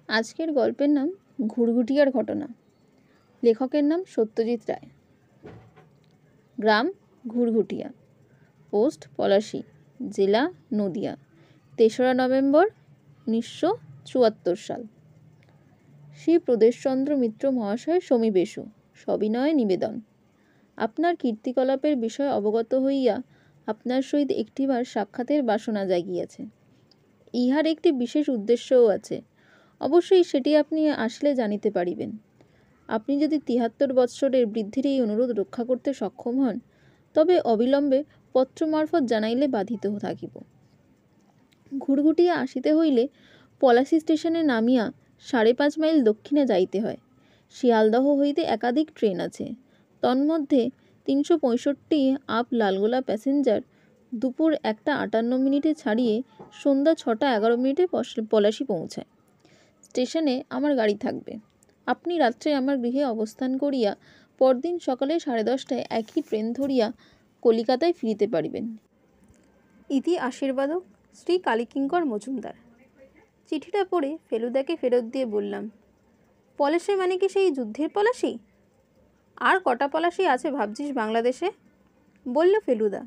আজকের গল্পের নাম ঘুরঘুটিয়ার ঘটনা। লেখকের নাম সত্যজিৎ রায়। গ্রাম ঘুরঘুটিয়া, পোস্ট পলাশী, জেলা নদিয়া, ৩রা নভেম্বর ১৯৭৪ সাল। শ্রী প্রদেশচন্দ্র মিত্র মহাশয় সমীবেশু সবিনয়ে নিবেদন। আপনার কীর্তিকলাপের বিষয়ে অবগত হইয়া আপনার সহিত একটিবার সাক্ষাতের বাসনা জাগিয়াছে। ইহার একটি বিশেষ উদ্দেশ্যও আছে, অবশ্যই সেটি আপনি আসলে জানিতে পারিবেন। আপনি যদি ৭৩ বৎসরের বৃদ্ধির এই অনুরোধ রক্ষা করতে সক্ষম হন, তবে অবিলম্বে পত্র মারফত জানাইলে বাধিত থাকিব। ঘুরঘুটিয়া আসিতে হইলে পলাশী স্টেশনে নামিয়া ৫.৫ মাইল দক্ষিণে যাইতে হয়। শিয়ালদহ হইতে একাধিক ট্রেন আছে, তন্মধ্যে ৩৬৫ আপ লালগোলা প্যাসেঞ্জার দুপুর ১টা ৫৮ ছাড়িয়ে সন্ধ্যা ৬টা ১১ পলাশী পৌঁছায়। স্টেশনে আমার গাড়ি থাকবে। আপনি রাত্রে আমার গৃহে অবস্থান করিয়া পরদিন সকালে ১০:৩০ একই ট্রেন ধরিয়া কলিকাতায় ফিরিতে পারিবেন। ইতি আশীর্বাদক শ্রী কালীকিঙ্কর মজুমদার। চিঠিটা পড়ে ফেলুদাকে ফেরত দিয়ে বললাম, পলাশী মানে কি সেই যুদ্ধের পলাশী? আর কটা পলাশী আছে ভাবছিস বাংলাদেশে? বলল ফেলুদা।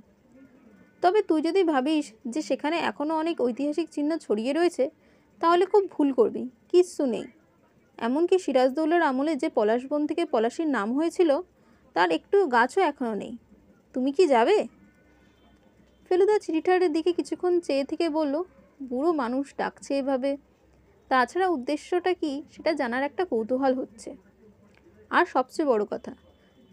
তবে তুই যদি ভাবিস যে সেখানে এখনও অনেক ঐতিহাসিক চিহ্ন ছড়িয়ে রয়েছে, তাহলে খুব ভুল করবি। কিচ্ছু নেই। এমনকি সিরাজদৌল্লার আমলে যে পলাশবন থেকে পলাশীর নাম হয়েছিল, তার একটু গাছও এখনও নেই। তুমি কি যাবে? ফেলুদা চিঠিটার দিকে কিছুক্ষণ চেয়ে থেকে বলল, বুড়ো মানুষ ডাকছে এভাবে, তাছাড়া উদ্দেশ্যটা কি সেটা জানার একটা কৌতূহল হচ্ছে। আর সবচেয়ে বড় কথা,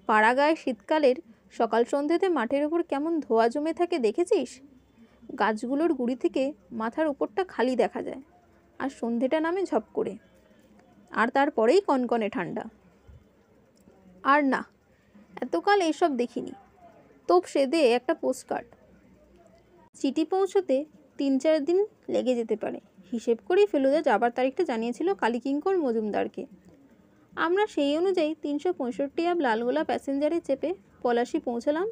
পাড়াগাঁয়ে শীতকালের সকাল সন্ধ্যেতে মাঠের ওপর কেমন ধোয়া জমে থাকে দেখেছিস? গাছগুলোর গুঁড়ি থেকে মাথার উপরটা খালি দেখা যায়, আর সন্ধ্যেটা নামে ঝপ করে, আর তারপরেই কনকনে ঠান্ডা। আর না, এতকাল এসব দেখিনি। তোপ সে দে একটা পোস্টকার্ড। চিঠি পৌঁছতে ৩-৪ দিন লেগে যেতে পারে। হিসেব করেই ফেলুদা যাবার তারিখটা জানিয়েছিল কালীকিঙ্কর মজুমদারকে। আমরা সেই অনুযায়ী ৩৬৫ আপ লালগোলা প্যাসেঞ্জারে চেপে পলাশী পৌঁছালাম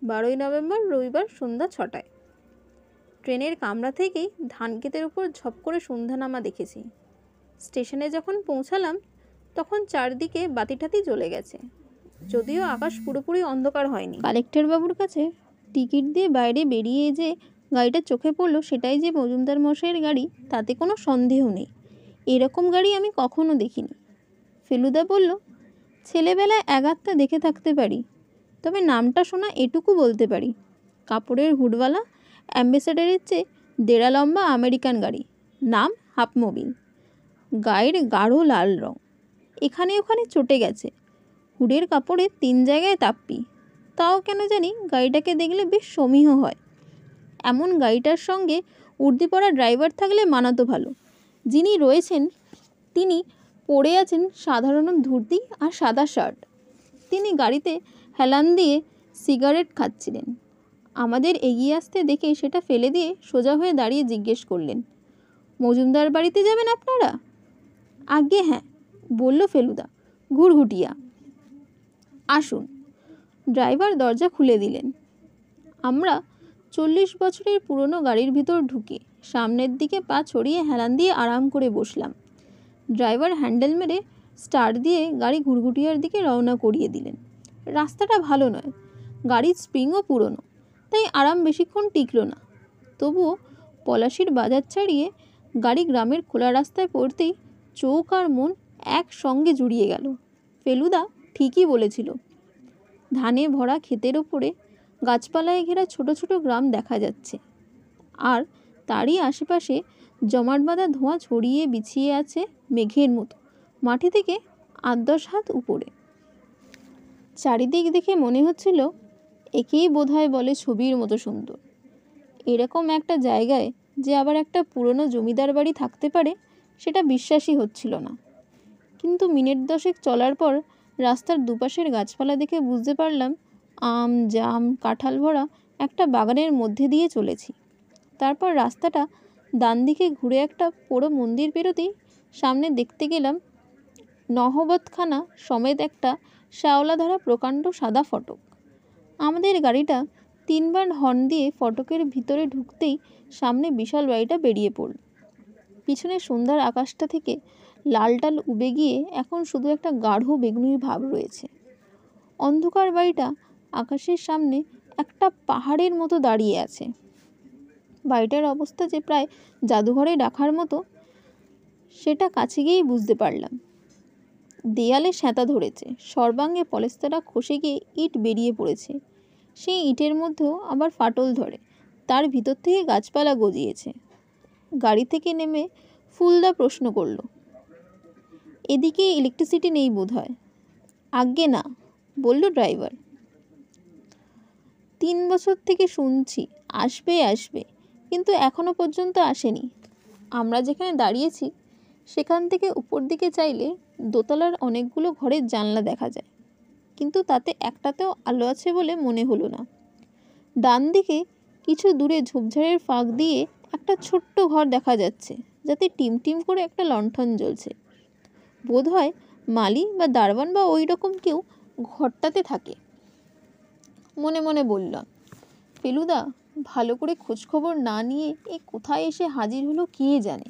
১২ই নভেম্বর রবিবার সন্ধ্যা ৬টায়। ট্রেনের কামরা থেকেই ধানক্ষেতের উপর ঝপ করে সন্ধ্যা নামা দেখেছি। স্টেশনে যখন পৌঁছালাম তখন চারদিকে বাতিঠাতি জ্বলে গেছে, যদিও আকাশ পুরোপুরি অন্ধকার হয়নি। কালেক্টর বাবুর কাছে টিকিট দিয়ে বাইরে বেরিয়ে যে গাড়িটা চোখে পড়লো, সেটাই যে মজুমদার মশাইয়ের গাড়ি তাতে কোনো সন্দেহ নেই। এরকম গাড়ি আমি কখনো দেখিনি। ফেলুদা বলল, ছেলেবেলায় এগাত্তা দেখে থাকতে পারি, তবে নামটা শোনা এটুকু বলতে পারি, কাপড়ের হুডওয়ালা অ্যাম্বাসেডারের চেয়ে দেড়া লম্বা আমেরিকান গাড়ি, নাম হাফমোবিল, গায়ের গাঢ় লাল রং, এখানে ওখানে চটে গেছে, হুডের কাপড়ে ৩ জায়গায় তাপ্পি। তাও কেন জানি গাড়িটাকে দেখলে বেশ সমীহ হয়। এমন গাড়িটার সঙ্গে উর্দি পরা ড্রাইভার থাকলে মানাতো ভালো। যিনি রয়েছেন তিনি পরে আছেন সাধারণ ধুতি আর সাদা শার্ট। তিনি গাড়িতে হেলান দিয়ে সিগারেট খাচ্ছিলেন। আমাদের এগিয়ে আসতে দেখে সেটা ফেলে দিয়ে সোজা হয়ে দাঁড়িয়ে জিজ্ঞেস করলেন, মজুমদার বাড়িতে যাবেন আপনারা? আজ্ঞে হ্যাঁ, বলল ফেলুদা। ঘুরঘুটিয়া। আসুন। ড্রাইভার দরজা খুলে দিলেন। আমরা ৪০ বছরের পুরনো গাড়ির ভিতর ঢুকে সামনের দিকে পা ছড়িয়ে হেলান দিয়ে আরাম করে বসলাম। ড্রাইভার হ্যান্ডেল মেরে স্টার্ট দিয়ে গাড়ি ঘুরঘুটিয়ার দিকে রওনা করিয়ে দিলেন। রাস্তাটা ভালো নয়, গাড়ির স্প্রিংও পুরনো, তাই আরাম বেশিক্ষণ টিকল না। তবুও পলাশীর বাজার ছাড়িয়ে গাড়ি গ্রামের খোলা রাস্তায় পড়তেই চোখ আর মন একসঙ্গে জুড়িয়ে গেল। ফেলুদা ঠিকই বলেছিল, ধানে ভরা ক্ষেতের ওপরে গাছপালায় ঘেরা ছোট ছোট গ্রাম দেখা যাচ্ছে, আর তারই আশেপাশে জমাট বাঁধা ধোঁয়া ছড়িয়ে বিছিয়ে আছে মেঘের মতো মাটি থেকে ৮-১০ হাত উপরে। চারিদিক দেখে মনে হচ্ছিল একেই বোধহয় বলে ছবির মতো সুন্দর। এরকম একটা জায়গায় যে আবার একটা পুরনো জমিদার বাড়ি থাকতে পারে, সেটা বিশ্বাসই হচ্ছিল না। কিন্তু মিনিট ১০ চলার পর রাস্তার দুপাশের গাছপালা দেখে বুঝতে পারলাম আম, জাম, কাঁঠাল ভরা একটা বাগানের মধ্যে দিয়ে চলেছি। তারপর রাস্তাটা ডান দিকে ঘুরে একটা পোড়ো মন্দির পেরোতেই সামনে দেখতে গেলাম নহবতখানা সমেত একটা শ্যাওলা ধরা প্রকাণ্ড সাদা ফটক। আমাদের গাড়িটা ৩ বার হর্ন দিয়ে ফটকের ভিতরে ঢুকতেই সামনে বিশাল বাড়িটা বেরিয়ে পড়ল। পিছনে সন্ধ্যার আকাশটা থেকে লালটাল উবে গিয়ে এখন শুধু একটা গাঢ় বেগুনি ভাব রয়েছে। অন্ধকার বাড়িটা আকাশের সামনে একটা পাহাড়ের মতো দাঁড়িয়ে আছে। বাড়িটার অবস্থা যে প্রায় জাদুঘরে রাখার মতো, সেটা কাছে গিয়েই বুঝতে পারলাম। দেয়ালে স্যাঁতা ধরেছে, সর্বাঙ্গে পলেস্তারা খসে গিয়ে ইট বেরিয়ে পড়েছে। সেই ইটের মধ্যেও আবার ফাটল ধরে, তার ভিতর থেকে গাছপালা গজিয়েছে। গাড়ি থেকে নেমে ফুলদা প্রশ্ন করল, এদিকে ইলেকট্রিসিটি নেই বোধ হয়? আজ্ঞে না, বলল ড্রাইভার। 3 বছর থেকে শুনছি আসবে আসবে, কিন্তু এখনো পর্যন্ত আসেনি। আমরা যেখানে দাঁড়িয়েছি সেখান থেকে উপর দিকে চাইলে দোতলার অনেকগুলো ঘরের জানলা দেখা যায়, কিন্তু তাতে একটাতেও আলো আছে বলে মনে হলো না। ডান দিকে কিছু দূরে ঝোপঝাড়ের ফাঁক দিয়ে একটা ছোট্ট ঘর দেখা যাচ্ছে, যাতে টিমটিম করে একটা লণ্ঠন জ্বলছে। বোধ হয় মালি বা দারোয়ান বা ওই রকম কেউ ঘরটাতে থাকে। মনে মনে বললাম, ফেলুদা ভালো করে খোঁজখবর না নিয়ে এ কোথায় এসে হাজির হলো কে জানে।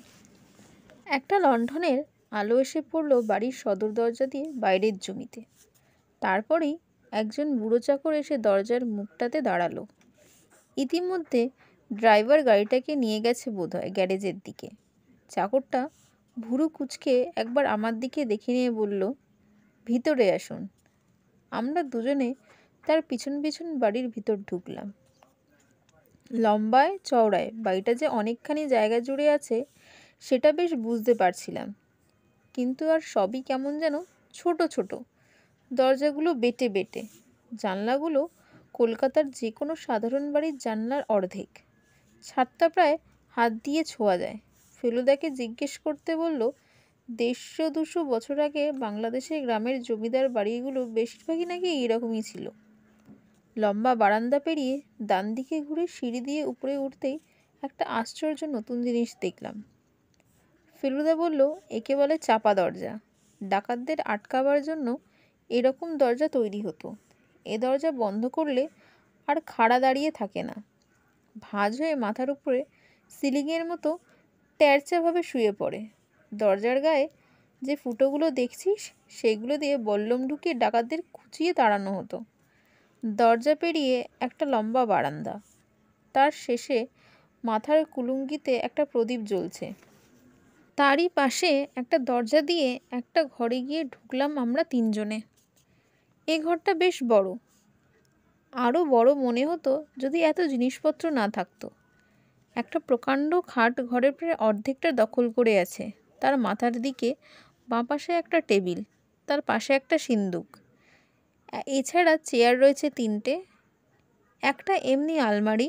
একটা লণ্ঠনের আলো এসে পড়লো বাড়ির সদর দরজা দিয়ে বাইরের জমিতে। তারপরেই একজন বুড়ো চাকর এসে দরজার মুখটাতে দাঁড়ালো। ইতিমধ্যে ড্রাইভার গাড়িটাকে নিয়ে গেছে বোধহয় গ্যারেজের দিকে। চাকরটা ভুরু কুঁচকে একবার আমার দিকে দেখে নিয়ে বলল, ভিতরে আসুন। আমরা দুজনে তার পিছন পিছন বাড়ির ভিতর ঢুকলাম। লম্বায় চওড়ায় বাড়িটা যে অনেকখানি জায়গা জুড়ে আছে সেটা বেশ বুঝতে পারছিলাম, কিন্তু আর সবই কেমন যেন ছোট ছোট। দরজাগুলো বেটে বেটে, জানলাগুলো কলকাতার যে কোনো সাধারণ বাড়ির জানলার অর্ধেক। ছাদটা প্রায় হাত দিয়ে ছোঁয়া যায়। ফেলুদাকে জিজ্ঞেস করতে বলল, 150-200 বছর আগে বাংলাদেশের গ্রামের জমিদার বাড়িগুলো বেশিরভাগই নাকি এইরকমই ছিল। লম্বা বারান্দা পেরিয়ে ডান দিকে ঘুরে সিঁড়ি দিয়ে উপরে উঠতেই একটা আশ্চর্য নতুন জিনিস দেখলাম। ফেলুদা বলল, একে বলে চাপা দরজা। ডাকাতদের আটকাবার জন্য এরকম দরজা তৈরি হতো। এ দরজা বন্ধ করলে আর খাড়া দাঁড়িয়ে থাকে না, ভাঁজ হয়ে মাথার উপরে সিলিংয়ের মতো ট্যারচাভাবে শুয়ে পড়ে। দরজার গায়ে যে ফুটোগুলো দেখছিস সেগুলো দিয়ে বল্লম ঢুকিয়ে ডাকাতদের খুঁচিয়ে তাড়ানো হতো। দরজা পেরিয়ে একটা লম্বা বারান্দা, তার শেষে মাথার কুলুঙ্গিতে একটা প্রদীপ জ্বলছে। তারই পাশে একটা দরজা দিয়ে একটা ঘরে গিয়ে ঢুকলাম আমরা 3 জনে। এ ঘরটা বেশ বড়, আরও বড় মনে হতো যদি এত জিনিসপত্র না থাকতো। একটা প্রকাণ্ড খাট ঘরের প্রায় অর্ধেকটা দখল করে আছে। তার মাথার দিকে বাঁ পাশে একটা টেবিল, তার পাশে একটা সিন্দুক। এছাড়া চেয়ার রয়েছে 3টে, একটা এমনি আলমারি,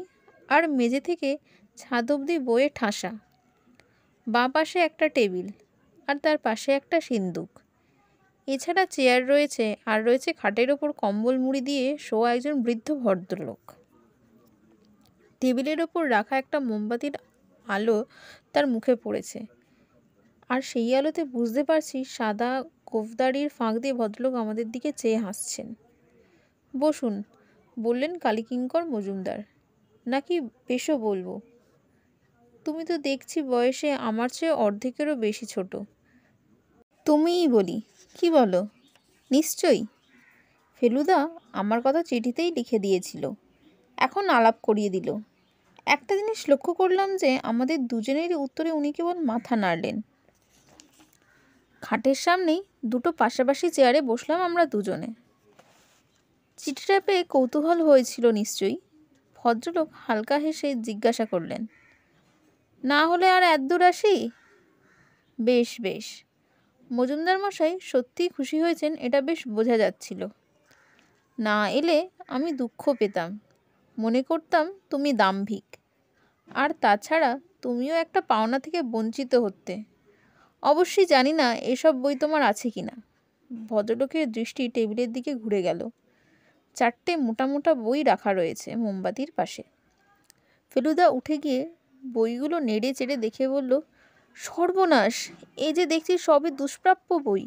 আর মেঝে থেকে ছাদ অবধি বইয়ে ঠাসা। বাঁ পাশে একটা টেবিল আর তার পাশে একটা সিন্দুক। এছাড়া চেয়ার রয়েছে, আর রয়েছে খাটের ওপর কম্বল মুড়ি দিয়ে শোয়া একজন বৃদ্ধ ভদ্রলোক। টেবিলের ওপর রাখা একটা মোমবাতির আলো তার মুখে পড়েছে, আর সেই আলোতে বুঝতে পারছি সাদা গোঁফদাড়ির ফাঁক দিয়ে ভদ্রলোক আমাদের দিকে চেয়ে হাসছেন। বসুন, বললেন কালীকিঙ্কর মজুমদার। নাকি বেশও বলবো? তুমি তো দেখছি বয়সে আমার চেয়ে অর্ধেকেরও বেশি ছোট। তুমিই বলি, কি বলো? নিশ্চয়ই। ফেলুদা আমার কথা চিঠিতেই লিখে দিয়েছিল, এখন আলাপ করিয়ে দিল। একটা জিনিস লক্ষ্য করলাম যে আমাদের দুজনেরই উত্তরে উনি কেবল মাথা নাড়লেন। খাটের সামনেই 2টো পাশাপাশি চেয়ারে বসলাম আমরা দুজনে। চিঠিটা পেয়ে কৌতূহল হয়েছিল নিশ্চয়ই। ভদ্রলোক হালকা হেসে জিজ্ঞাসা করলেন, না হলে আর এতদূর আসি? বেশ বেশ। মজুমদার মশাই সত্যিই খুশি হয়েছেন, এটা বেশ বোঝা যাচ্ছিল। না এলে আমি দুঃখ পেতাম, মনে করতাম তুমি দাম্ভিক, আর তাছাড়া তুমিও একটা পাওনা থেকে বঞ্চিত হতে। অবশ্যই জানি না এসব বই তোমার আছে কি না। ভদ্রলোকের দৃষ্টি টেবিলের দিকে ঘুরে গেল। 4টে মোটা মোটা বই রাখা রয়েছে মোমবাতির পাশে। ফেলুদা উঠে গিয়ে বইগুলো নেড়ে চেড়ে দেখে বলল, সর্বনাশ, এই যে দেখছি সবই দুষ্প্রাপ্য বই,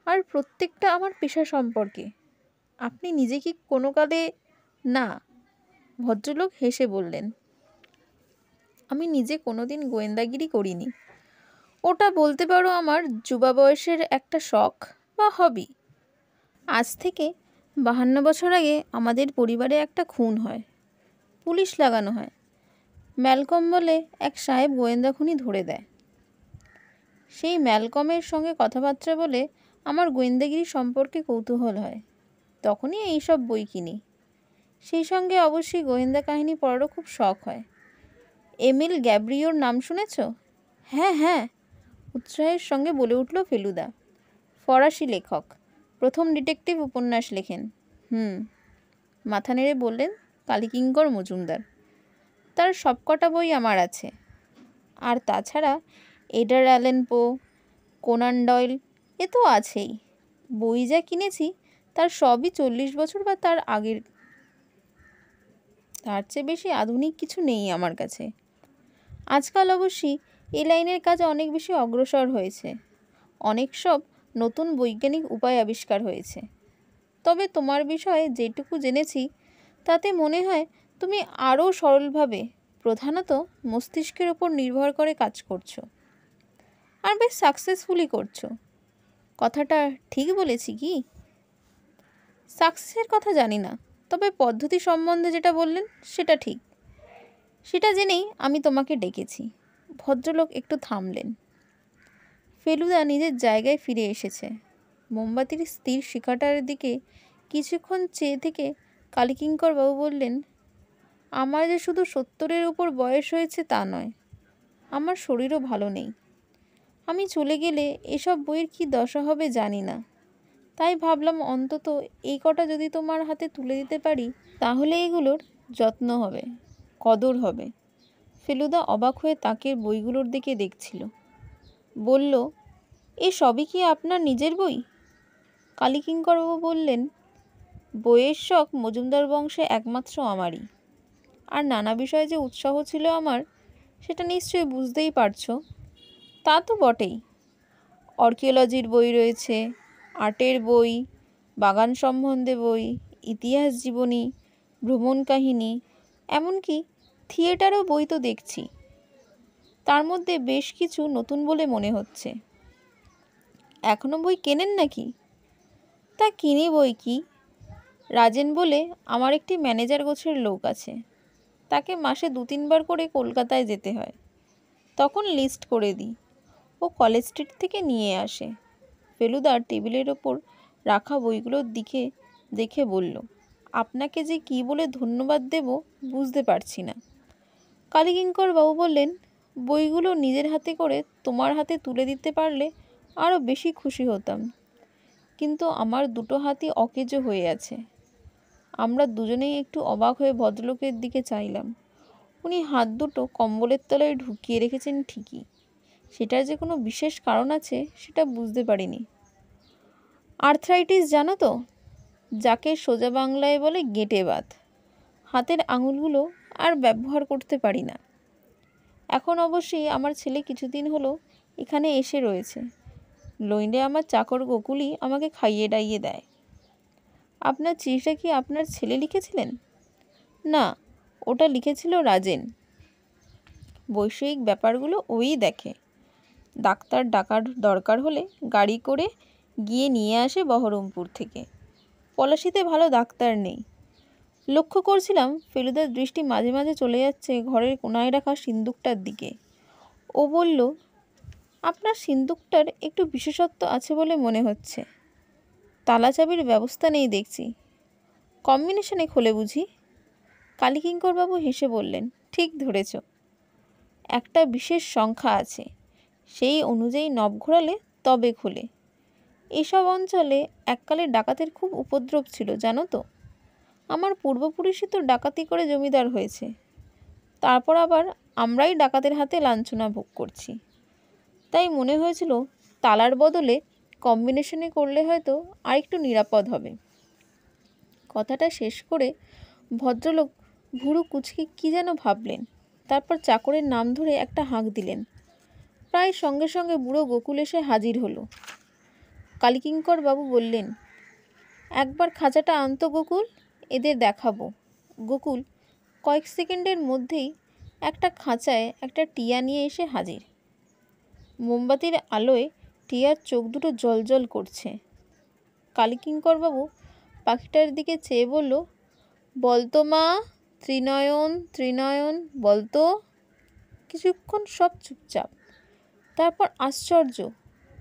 আর প্রত্যেকটা আমার পেশা সম্পর্কে। আপনি নিজে কি কোনো কালে? না। ভদ্রলোক হেসে বললেন, আমি নিজে কোনোদিন গোয়েন্দাগিরি করিনি। ওটা বলতে পারো আমার যুবা বয়সের একটা শখ বা হবি। আজ থেকে 52 বছর আগে আমাদের পরিবারে একটা খুন হয়, পুলিশ লাগানো হয়। ম্যালকম বলে এক সাহেব গোয়েন্দা খুনি ধরে দেয়। সেই ম্যালকমের সঙ্গে কথাবার্তা বলে আমার গোয়েন্দাগিরি সম্পর্কে কৌতূহল হয়। তখনই এইসব বই কিনি। সেই সঙ্গে অবশ্যই গোয়েন্দা কাহিনী পড়ারও খুব শখ হয়। এমিল গ্যাব্রিওর নাম শুনেছ? হ্যাঁ হ্যাঁ, উৎসাহের সঙ্গে বলে উঠল ফেলুদা। ফরাসি লেখক, প্রথম ডিটেকটিভ উপন্যাস লেখেন। মাথা নেড়ে বললেন কালীকিঙ্কর মজুমদার। তার সবকটা বই আমার আছে। আর তাছাড়া এডার অ্যালেন পো, কোনান ডয়েল, এ তো আছেই। বই যা কিনেছি তার সবই 40 বছর বা তার আগের। তার চেয়ে বেশি আধুনিক কিছু নেই আমার কাছে। আজকাল অবশ্যই এই লাইনের কাজ অনেক বেশি অগ্রসর হয়েছে। অনেক সব নতুন বৈজ্ঞানিক উপায় আবিষ্কার হয়েছে। তবে তোমার বিষয়ে যেটুকু জেনেছি তাতে মনে হয় তুমি আরও সরলভাবে, প্রধানত মস্তিষ্কের ওপর নির্ভর করে কাজ করছো, আর বেশ সাকসেসফুলি করছো। কথাটা ঠিক বলেছি কি? সাকসেসের কথা জানি না, তবে পদ্ধতি সম্বন্ধে যেটা বললেন সেটা ঠিক। সেটা জেনেই আমি তোমাকে ডেকেছি। ভদ্রলোক একটু থামলেন। ফেলুদা নিজের জায়গায় ফিরে এসেছে। মোমবাতির স্থির শিখাটার দিকে কিছুক্ষণ চেয়ে থেকে কালীকিঙ্করবাবু বললেন, আমার যে শুধু 70-এর উপর বয়স হয়েছে তা নয়, আমার শরীরও ভালো নেই। আমি চলে গেলে এসব বইয়ের কী দশা হবে জানি না। তাই ভাবলাম অন্তত এই কটা যদি তোমার হাতে তুলে দিতে পারি তাহলে এগুলোর যত্ন হবে, কদর হবে। ফেলুদা অবাক হয়ে তাকের বইগুলোর দিকে দেখছিল। বলল, এ সবই কি আপনার নিজের বই? কালীকিঙ্করবাবু বললেন, বইয়ের শখ মজুমদার বংশে একমাত্র আমারই। আর নানা বিষয়ে যে উৎসাহ ছিল আমার, সেটা নিশ্চয়ই বুঝতেই পারছো। তা তো বটেই। আর্কিওলজির বই রয়েছে, আর্টের বই, বাগান সম্বন্ধে বই, ইতিহাস জীবনী, ভ্রমণ কাহিনী, এমনকি থিয়েটারও বই তো দেখছি। তার মধ্যে বেশ কিছু নতুন বলে মনে হচ্ছে। এখনো বই কেনেন নাকি? তা কিনি বই কি। রাজেন বলে আমার একটি ম্যানেজার গোছের লোক আছে। তাকে মাসে 2-3 বার করে কলকাতায় যেতে হয়। তখন লিস্ট করে দিই, ও কলেজ স্ট্রিট থেকে নিয়ে আসে। ফেলুদা টেবিলের ওপর রাখা বইগুলোর দিকে দেখে বলল, আপনাকে যে কী বলে ধন্যবাদ দেব বুঝতে পারছি না। কালীকিঙ্কর বাবু বললেন, বইগুলো নিজের হাতে করে তোমার হাতে তুলে দিতে পারলে আরও বেশি খুশি হতাম। কিন্তু আমার দুটো হাতই অকেজো হয়ে আছে। আমরা দুজনেই একটু অবাক হয়ে ভদ্রলোকের দিকে চাইলাম। উনি হাত দুটো কম্বলের তলায় ঢুকিয়ে রেখেছেন ঠিকই, সেটার যে কোনো বিশেষ কারণ আছে সেটা বুঝতে পারিনি। আর্থ্রাইটিস জানো তো, যাকে সোজা বাংলায় বলে গেঁটে বাত। হাতের আঙুলগুলো আর ব্যবহার করতে পারি না। এখন অবশ্যই আমার ছেলে কিছুদিন হলো এখানে এসে রয়েছে। নইলে আমার চাকর গোকুলই আমাকে খাইয়ে ডাইয়ে দেয়। আপনার চিঠিটা কি আপনার ছেলে লিখেছিলেন? না, ওটা লিখেছিল রাজেন। বৈষয়িক ব্যাপারগুলো ওই দেখে। ডাক্তার ডাকার দরকার হলে গাড়ি করে গিয়ে নিয়ে আসে বহরমপুর থেকে। পলাশিতে ভালো ডাক্তার নেই। লক্ষ্য করছিলাম ফেলুদার দৃষ্টি মাঝে মাঝে চলে যাচ্ছে ঘরের কোনায় রাখা সিন্দুকটার দিকে। ও বলল, আপনার সিন্দুকটার একটু বিশেষত্ব আছে বলে মনে হচ্ছে। তালা চাবির ব্যবস্থা নেই দেখছি। কম্বিনেশনে খোলে বুঝি? কালীকিঙ্করবাবু হেসে বললেন, ঠিক ধরেছ। একটা বিশেষ সংখ্যা আছে, সেই অনুযায়ী নব ঘোরালে তবে খোলে। এসব অঞ্চলে এককালে ডাকাতের খুব উপদ্রব ছিল জানো তো। আমার পূর্বপুরুষই তো ডাকাতি করে জমিদার হয়েছে। তারপর আবার আমরাই ডাকাতের হাতে লাঞ্ছনা ভোগ করছি। তাই মনে হয়েছিল তালার বদলে কম্বিনেশনে করলে হয়তো আরেকটু নিরাপদ হবে। কথাটা শেষ করে ভদ্রলোক ভুরু কুঁচকে কী যেন ভাবলেন। তারপর চাকরের নাম ধরে একটা হাঁক দিলেন। প্রায় সঙ্গে সঙ্গে বুড়ো গোকুল এসে হাজির হলো। কালীকিঙ্কর বাবু বললেন, একবার খাঁচাটা আনতো গোকুল, এদের দেখাবো। গোকুল কয়েক সেকেন্ডের মধ্যেই একটা খাঁচায় একটা টিয়া নিয়ে এসে হাজির। মোমবাতির আলোয় টিয়ার চোখ দুটো জ্বলজ্বল করছে। কালীকিঙ্করবাবু পাখিটার দিকে চেয়ে বলল, বলতো মা, ত্রিনয়ন ত্রিনয়ন বলতো। কিছুক্ষণ সব চুপচাপ। তারপর আশ্চর্য,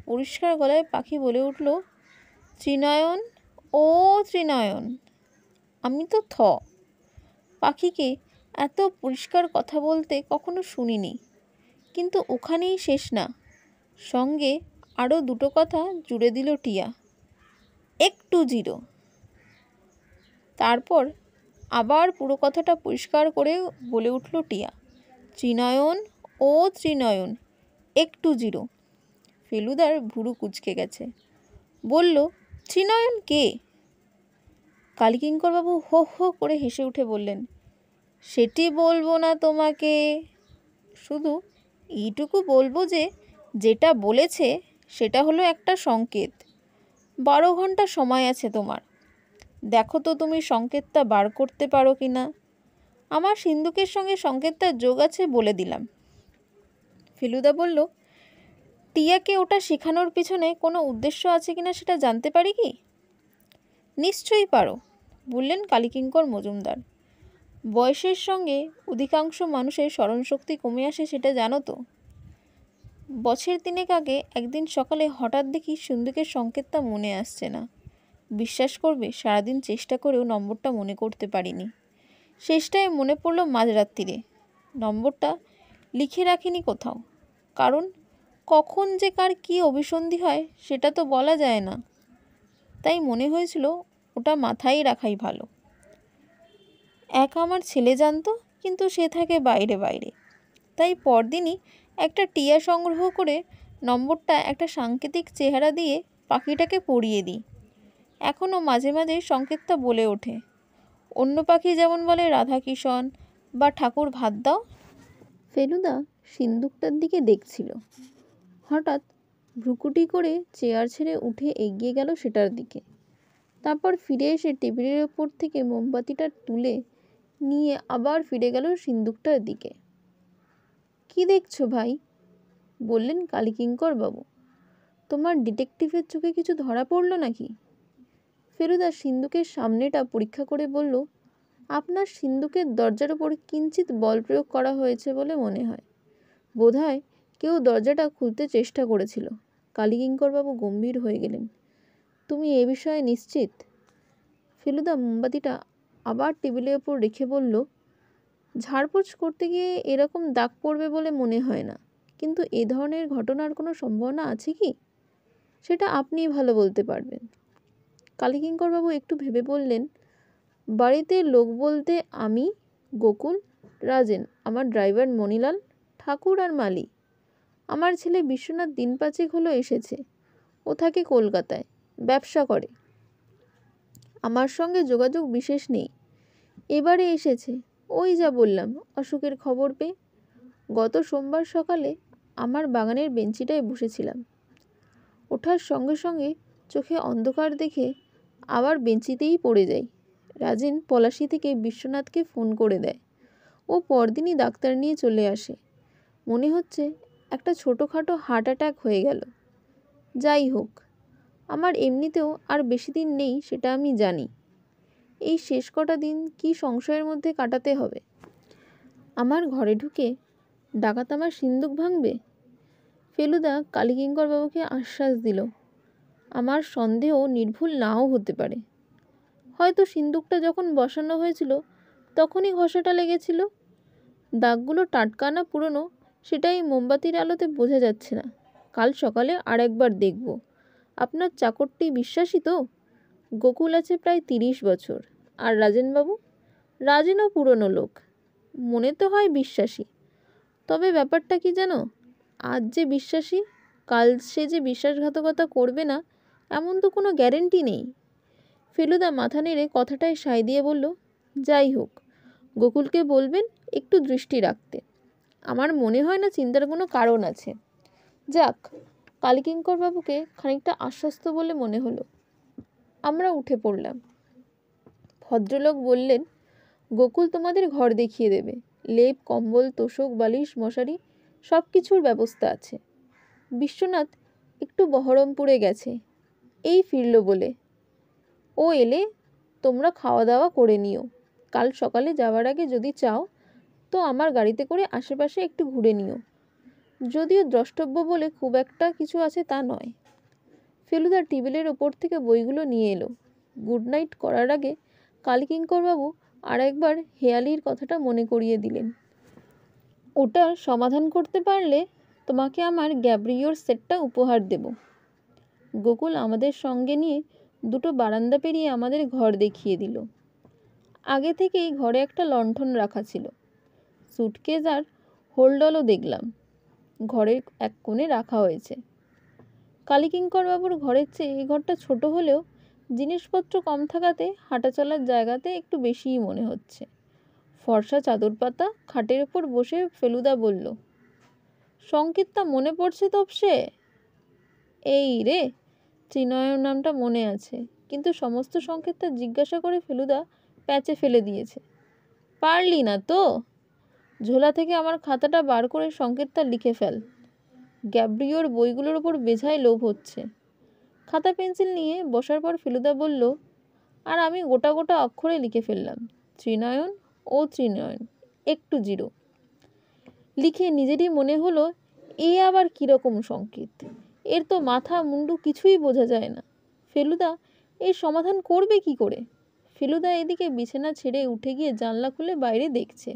পরিষ্কার গলায় পাখি বলে উঠল, ত্রিনয়ন, ও ত্রিনয়ন। আমি তো পাখিকে এত পরিষ্কার কথা বলতে কখনো শুনিনি। কিন্তু ওখানেই শেষ না, সঙ্গে আরও দুটো কথা জুড়ে দিল টিয়া, একটু জিরো। তারপর আবার পুরো কথাটা পরিষ্কার করে বলে উঠল টিয়া, ত্রিনয়ন, ও ত্রিনয়ন, একটু জিরো। ফেলুদার ভুরু কুঁচকে গেছে। বলল, ত্রিনয়ন কে? কালীকিঙ্করবাবু হো হো করে হেসে উঠে বললেন, সেটি বলবো না তোমাকে, শুধু এইটুকু বলবো যে যেটা বলেছে সেটা হলো একটা সংকেত। 12 ঘন্টা সময় আছে তোমার। দেখো তো তুমি সংকেতটা বার করতে পারো কি না। আমার সিন্দুকের সঙ্গে সংকেতটার যোগ আছে বলে দিলাম। ফেলুদা বলল, টিয়াকে ওটা শেখানোর পিছনে কোনো উদ্দেশ্য আছে কিনা সেটা জানতে পারি কি? নিশ্চয়ই পারো, বললেন কালীকিঙ্কর মজুমদার। বয়সের সঙ্গে অধিকাংশ মানুষের স্মরণশক্তি কমে আসে সেটা জানো তো। বছর 3 আগে একদিন সকালে হঠাৎ দেখি সিন্দুকের সংকেতটা মনে আসছে না। বিশ্বাস করবে, সারাদিন চেষ্টা করেও নম্বরটা মনে করতে পারিনি। শেষটায় মনে পড়ল মাঝরাত্রিরে। নম্বরটা লিখে রাখিনি কোথাও, কারণ কখন যে কার কী অভিসন্ধি হয় সেটা তো বলা যায় না। তাই মনে হয়েছিল ওটা মাথায় রাখাই ভালো। আমার ছেলে জানতো, কিন্তু সে থাকে বাইরে বাইরে। তাই পরদিনই একটা টিয়া সংগ্রহ করে নম্বরটা একটা সাংকেতিক চেহারা দিয়ে পাখিটাকে পড়িয়ে দিই। এখনও মাঝে মাঝে সংকেতটা বলে ওঠে। অন্য পাখি যেমন বলে রাধাকিষণ বা ঠাকুর ভাত দাও। ফেলুদা সিন্দুকটার দিকে দেখছিল। হঠাৎ ভ্রুকুটি করে চেয়ার ছেড়ে উঠে এগিয়ে গেল সেটার দিকে। তারপর ফিরে এসে টেবিলের ওপর থেকে মোমবাতিটা তুলে নিয়ে আবার ফিরে গেল সিন্দুকটার দিকে। কি দেখছো ভাই? বললেন কালীকিঙ্কর বাবু। তোমার ডিটেকটিভের চোখে কিছু ধরা পড়ল নাকি? ফেলুদা সিন্দুকের সামনেটা পরীক্ষা করে বলল, আপনার সিন্দুকের দরজার ওপর কিঞ্চিত বল প্রয়োগ করা হয়েছে বলে মনে হয়। বোধহয় কেউ দরজাটা খুলতে চেষ্টা করেছিল। কালীকিঙ্করবাবু গম্ভীর হয়ে গেলেন। তুমি এ বিষয়ে নিশ্চিত? ফেলুদা মোমবাতিটা আবার টেবিলের ওপর রেখে বলল, ঝাড়পোছ করতে গিয়ে এরকম দাগ পড়বে বলে মনে হয় না, কিন্তু এ ধরনের ঘটনার কোনো সম্ভাবনা আছে কি সেটা আপনিই ভালো বলতে পারবেন। কালীকিঙ্করবাবু একটু ভেবে বললেন, বাড়িতে লোক বলতে আমি, গোকুল, রাজেন, আমার ড্রাইভার মণিলাল, ঠাকুর আর মালি। আমার ছেলে বিশ্বনাথ দিন 5 হলো এসেছে। ও থাকে কলকাতায়, ব্যবসা করে। আমার সঙ্গে যোগাযোগ বিশেষ নেই। এবারে এসেছে, ওই যা বললাম, অসুখের খবর পেয়ে। গত সোমবার সকালে আমার বাগানের বেঞ্চিটায় বসেছিলাম। ওঠার সঙ্গে সঙ্গে চোখে অন্ধকার দেখে আবার বেঞ্চিতেই পড়ে যাই। রাজেন পলাশি থেকে বিশ্বনাথকে ফোন করে দেয়। ও পরদিনই ডাক্তার নিয়ে চলে আসে। মনে হচ্ছে একটা ছোটোখাটো হার্ট অ্যাটাক হয়ে গেল। যাই হোক, আমার এমনিতেও আর বেশি দিন নেই সেটা আমি জানি। এই শেষ কটা দিন কি সংশয়ের মধ্যে কাটাতে হবে। আমার ঘরে ঢুকে ডাকাত আমার সিন্দুক ভাঙবে? ফেলুদা কালীকিঙ্করবাবুকে আশ্বাস দিল, আমার সন্দেহ নির্ভুল নাও হতে পারে। হয়তো সিন্দুকটা যখন বসানো হয়েছিল তখনই ঘষাটা লেগেছিল। দাগগুলো টাটকা না পুরনো সেটাই মোমবাতির আলোতে বোঝা যাচ্ছে না। কাল সকালে আর একবার দেখব। আপনার চাকরটি বিশ্বাসী তো? গোকুল আছে প্রায় 30 বছর। আর রাজেনবাবু? রাজেনও পুরনো লোক, মনে তো হয় বিশ্বাসী। তবে ব্যাপারটা কি জানো, আজ যে বিশ্বাসী, কাল সে যে বিশ্বাসঘাতকতা করবে না এমন তো কোনো গ্যারেন্টি নেই। ফেলুদা মাথা নেড়ে কথাটায় সায় দিয়ে বলল, যাই হোক, গোকুলকে বলবেন একটু দৃষ্টি রাখতে। আমার মনে হয় না চিন্তার কোনো কারণ আছে। যাক, কালীকিঙ্করবাবুকে খানিকটা আশ্বস্ত বলে মনে হলো। আমরা উঠে পড়লাম। ভদ্রলোক বললেন, গোকুল তোমাদের ঘর দেখিয়ে দেবে। লেপ, কম্বল, তোশক, বালিশ, মশারি সব কিছুর ব্যবস্থা আছে। বিশ্বনাথ একটু বহরমপুরে গেছে, এই ফিরল বলে। ও এলে তোমরা খাওয়া দাওয়া করে নিও। কাল সকালে যাওয়ার আগে যদি চাও তো আমার গাড়িতে করে আশেপাশে একটু ঘুরে নিও। যদিও দ্রষ্টব্য বলে খুব একটা কিছু আছে তা নয়। ফেলুদা টেবিলের ওপর থেকে বইগুলো নিয়ে এলো। গুড নাইট করার আগে কালীকিঙ্করবাবু আর একবার হেয়ালির কথাটা মনে করিয়ে দিলেন। ওটা সমাধান করতে পারলে তোমাকে আমার গ্যাব্রিওর সেটটা উপহার দেব। গোকুল আমাদের সঙ্গে নিয়ে দুটো বারান্দা পেরিয়ে আমাদের ঘর দেখিয়ে দিল। আগে থেকেই ঘরে একটা লণ্ঠন রাখা ছিল। সুটকেস আর হোল্ডলও দেখলাম ঘরের এক কোণে রাখা হয়েছে। কালীকিঙ্করবাবুর ঘরের চেয়ে এই ঘরটা ছোট হলেও জিনিসপত্র কম থাকাতে হাঁটা চলার জায়গাতে একটু বেশিই মনে হচ্ছে। ফর্সা চাদর পাতা খাটের ওপর বসে ফেলুদা বলল, সংকেতটা মনে পড়ছে তপসে? এই রে, ত্রিনয়ন নামটা মনে আছে, কিন্তু সমস্ত সংকেতটা জিজ্ঞাসা করে ফেলুদা প্যাচে ফেলে দিয়েছে। পারলি না তো? ঝোলা থেকে আমার খাতাটা বার করে সংকেতটা লিখে ফেল। গ্যাব্রিওর বইগুলোর ওপর বেঝায় লোভ হচ্ছে। খাতা পেন্সিল নিয়ে বসার পর ফেলুদা বলল, আর আমি গোটা গোটা অক্ষরে লিখে ফেললাম, ত্রিনয়ন ও ত্রিনয়ন একটু জিরো। লিখে নিজেরই মনে হলো, এ আবার কীরকম সংকেত? এর তো মাথা মুন্ডু কিছুই বোঝা যায় না। ফেলুদা এর সমাধান করবে কি করে? ফেলুদা এদিকে বিছানা ছেড়ে উঠে গিয়ে জানলা খুলে বাইরে দেখছে।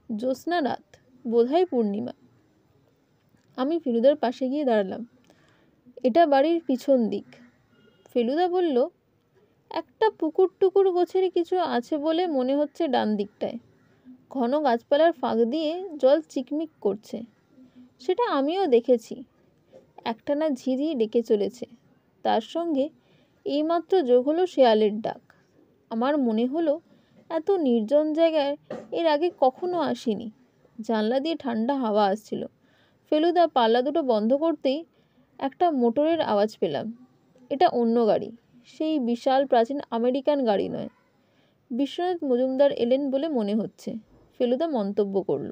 জ্যোৎস্না রাত, বোধহয় পূর্ণিমা। আমি ফেলুদার পাশে গিয়ে দাঁড়ালাম। এটা বাড়ির পিছন দিক। ফেলুদা বলল, একটা পুকুর টুকুর গোছের কিছু আছে বলে মনে হচ্ছে ডান দিকটায়। ঘন গাছপালার ফাঁক দিয়ে জল চিকমিক করছে। সেটা আমিও দেখেছি। একটানা ঝিঝি ডেকে চলেছে। তার সঙ্গে এইমাত্র যোগ হলো শেয়ালের ডাক। আমার মনে হলো এত নির্জন জায়গায় এর আগে কখনো আসিনি। জানলা দিয়ে ঠান্ডা হাওয়া আসছিল। ফেলুদা পাল্লা দুটো বন্ধ করতেই একটা মোটরের আওয়াজ পেলাম। এটা অন্য গাড়ি, সেই বিশাল প্রাচীন আমেরিকান গাড়ি নয়। বিশ্বনাথ মজুমদার এলেন বলে মনে হচ্ছে, ফেলুদা মন্তব্য করল।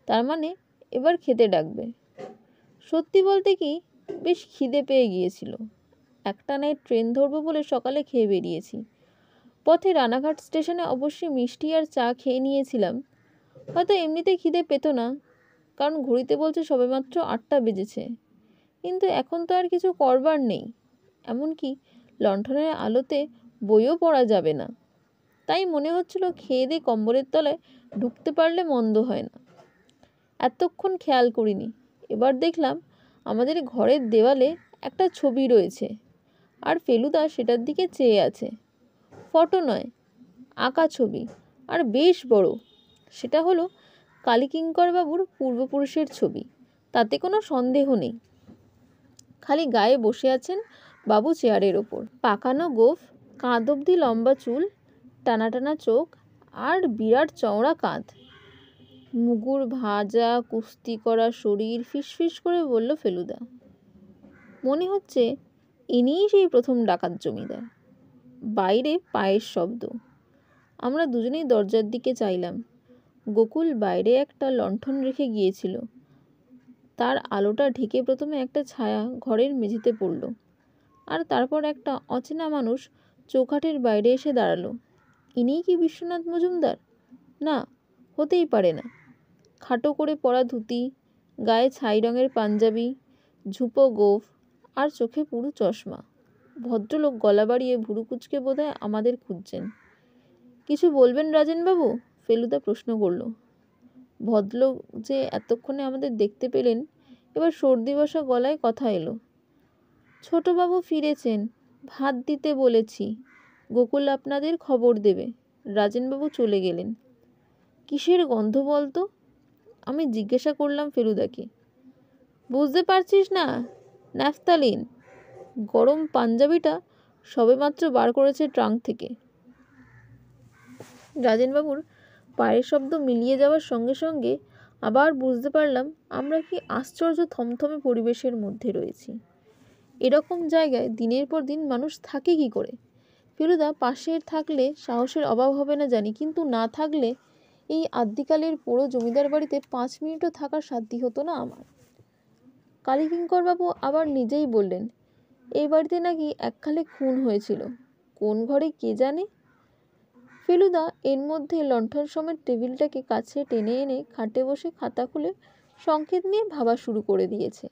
তার মানে এবার খেতে ডাকবে। সত্যি বলতে কি, বেশ খিদে পেয়ে গিয়েছিল। একটানায় ট্রেন ধরবো বলে সকালে খেয়ে বেরিয়েছি। পথে রানাঘাট স্টেশনে অবশ্যই মিষ্টি আর চা খেয়ে নিয়েছিলাম। হয়তো এমনিতে খিদে পেত না, কারণ ঘড়িতে বলছে সবেমাত্র 8টা বেজেছে। কিন্তু এখন তো আর কিছু করবার নেই। এমনকি লণ্ঠনের আলোতে বইও পড়া যাবে না। তাই মনে হচ্ছিল খেয়ে দিয়ে কম্বলের তলায় ঢুকতে পারলে মন্দ হয় না। এতক্ষণ খেয়াল করিনি। এবার দেখলাম আমাদের ঘরের দেওয়ালে একটা ছবি রয়েছে, আর ফেলুদা সেটার দিকে চেয়ে আছে। ফটো নয়, আঁকা ছবি, আর বেশ বড়। সেটা হলো কালীকিঙ্করবাবুর পূর্বপুরুষের ছবি, তাতে কোনো সন্দেহ নেই। খালি গায়ে বসে আছেন বাবু চেয়ারের ওপর। পাকানো গোঁফ, কাঁধ অবধি লম্বা চুল, টানা টানা চোখ, আর বিরাট চওড়া কাঁধ। মুগুর ভাজা কুস্তি করা শরীর। ফিসফিস করে বলল ফেলুদা, মনে হচ্ছে ইনিই সেই প্রথম ডাকাত জমিদার। বাইরে পায়ের শব্দ। আমরা দুজনেই দরজার দিকে চাইলাম। গোকুল বাইরে একটা লণ্ঠন রেখে গিয়েছিল। তার আলোটা ঢেকে প্রথমে একটা ছায়া ঘরের মেঝেতে পড়ল, আর তারপর একটা অচেনা মানুষ চৌকাঠের বাইরে এসে দাঁড়ালো। ইনিই কি বিশ্বনাথ মজুমদার? না, হতেই পারে না। খাটো করে পরা ধুতি, গায়ে ছাই রঙের পাঞ্জাবি, ঝুপো গোঁফ, আর চোখে পুরু চশমা। ভদ্রলোক গলা বাড়িয়ে ভুরু কুঁচকে বোধহয় আমাদের খুঁজছেন। কিছু বলবেন রাজেনবাবু? ফেলুদা প্রশ্ন করল। ভদ্রলোক যে এতক্ষণে আমাদের দেখতে পেলেন, এবার সর্দি বসা গলায় কথা এলো। ছোটবাবু ফিরেছেন, ভাত দিতে বলেছি। গোকুল আপনাদের খবর দেবে। রাজেনবাবু চলে গেলেন। কিসের গন্ধ বলতো? আমি জিজ্ঞাসা করলাম ফেলুদাকে। বুঝতে পারছিস না? ন্যাফতালিন। গরম পাঞ্জাবিটা সবেমাত্র বার করেছে ট্রাঙ্ক থেকে। রাজেনবাবুর পায়ের শব্দ মিলিয়ে যাওয়ার সঙ্গে সঙ্গে আবার বুঝতে পারলাম আমরা কি আশ্চর্য থমথমে পরিবেশের মধ্যে রয়েছি। এরকম জায়গায় দিনের পর দিন মানুষ থাকে কি করে? ফেলুদা পাশের থাকলে সাহসের অভাব হবে না জানি, কিন্তু না থাকলে এই আদ্যিকালের পুরো জমিদার বাড়িতে 5 মিনিটও থাকার সাধ্য হতো না আমার। কালীকিঙ্করবাবু আবার নিজেই বললেন, এই বাড়িতে নাকি এককালে খুন হয়েছিল, কোন ঘরে কে জানে। ফেলুদা এর মধ্যে লণ্ঠন সমেত টেবিলটাকে কাছে টেনে এনে খাটে বসে খাতা খুলে সংকেত নিয়ে ভাবা শুরু করে দিয়েছে।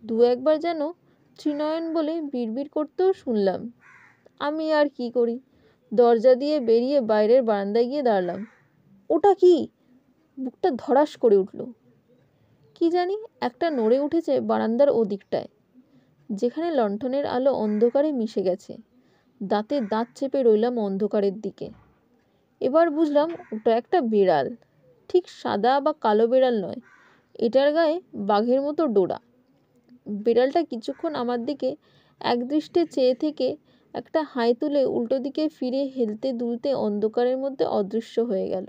দু একবার যেন ত্রিনয়ন বলে বিড়বিড় করতেও শুনলাম। আমি আর কি করি, দরজা দিয়ে বেরিয়ে বাইরের বারান্দায় গিয়ে দাঁড়ালাম। ওটা কি? বুকটা ধড়াস করে উঠল। কি জানি একটা নড়ে উঠেছে বারান্দার ওদিকটায়, যেখানে লণ্ঠনের আলো অন্ধকারে মিশে গেছে। দাঁতে দাঁত চেপে রইলাম অন্ধকারের দিকে। এবার বুঝলাম ওটা একটা বিড়াল, ঠিক সাদা বা কালো বিড়াল নয়, এটার গায়ে বাঘের মতো ডোরা। বিড়ালটা কিছুক্ষণ আমার দিকে একদৃষ্টে চেয়ে থেকে একটা হাই তুলে উল্টো দিকে ফিরে হেলতে দুলতে অন্ধকারের মধ্যে অদৃশ্য হয়ে গেল।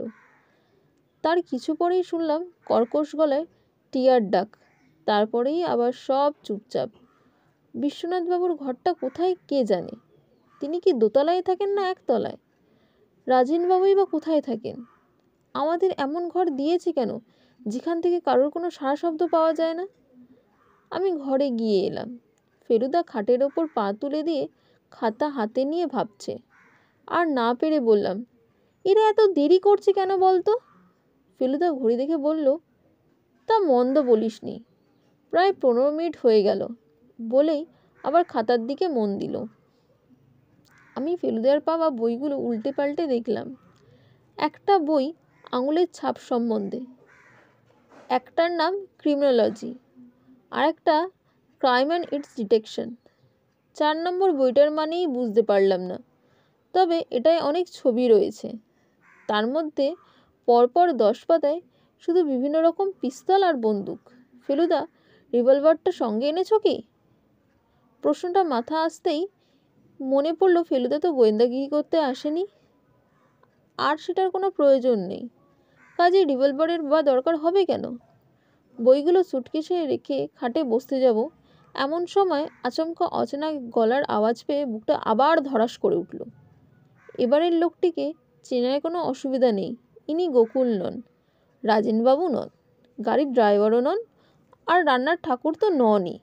তার কিছু পরেই শুনলাম কর্কশ গলায় টিয়ার ডাক, তারপরেই আবার সব চুপচাপ। বিশ্বনাথবাবুর ঘরটা কোথায় কে জানে। তিনি কি দোতলায় থাকেন না একতলায়? রাজেনবাবুই বা কোথায় থাকেন? আমাদের এমন ঘর দিয়েছে কেন যেখান থেকে কারোর কোনো সাড়া শব্দ পাওয়া যায় না? আমি ঘরে গিয়ে এলাম। ফেলুদা খাটের ওপর পা তুলে দিয়ে খাতা হাতে নিয়ে ভাবছে। আর না পেরে বললাম, এরা এত দেরি করছে কেন বলতো? ফেলুদা ঘড়ি দেখে বলল, তা মন্দ বলিসনি, প্রায় 15 মিনিট হয়ে গেল, বলেই আবার খাতার দিকে মন দিল। আমি ফেলুদার পাওয়া বইগুলো উল্টে পাল্টে দেখলাম। একটা বই আঙুলের ছাপ সম্বন্ধে, একটার নাম ক্রিমিনোলজি, আর একটা ক্রাইম অ্যান্ড ইটস ডিটেকশন। 4 নম্বর বইটার মানেই বুঝতে পারলাম না, তবে এটায় অনেক ছবি রয়েছে। তার মধ্যে পরপর 10 পাতায় শুধু বিভিন্ন রকম পিস্তল আর বন্দুক। ফেলুদা, রিভলভারটা সঙ্গে এনেছো কি? প্রশ্নটা মাথা আসতেই মনে পড়ল ফেলুদা তো গোয়েন্দাগিরি করতে আসেনি, আর সেটার কোনো প্রয়োজন নেই, কাজে রিভলভারের বা দরকার হবে কেন? বইগুলো সুটকেসে রেখে খাটে বসতে যাব, এমন সময় আচমকা অচেনা গলার আওয়াজ পেয়ে বুকটা আবার ধড়াস করে উঠল। এবারের লোকটিকে চেনায় কোনো অসুবিধা নেই। ইনি গোকুল নন, রাজেনবাবু নন, গাড়ির ড্রাইভারও নন, আর রান্নার ঠাকুর তো ননই।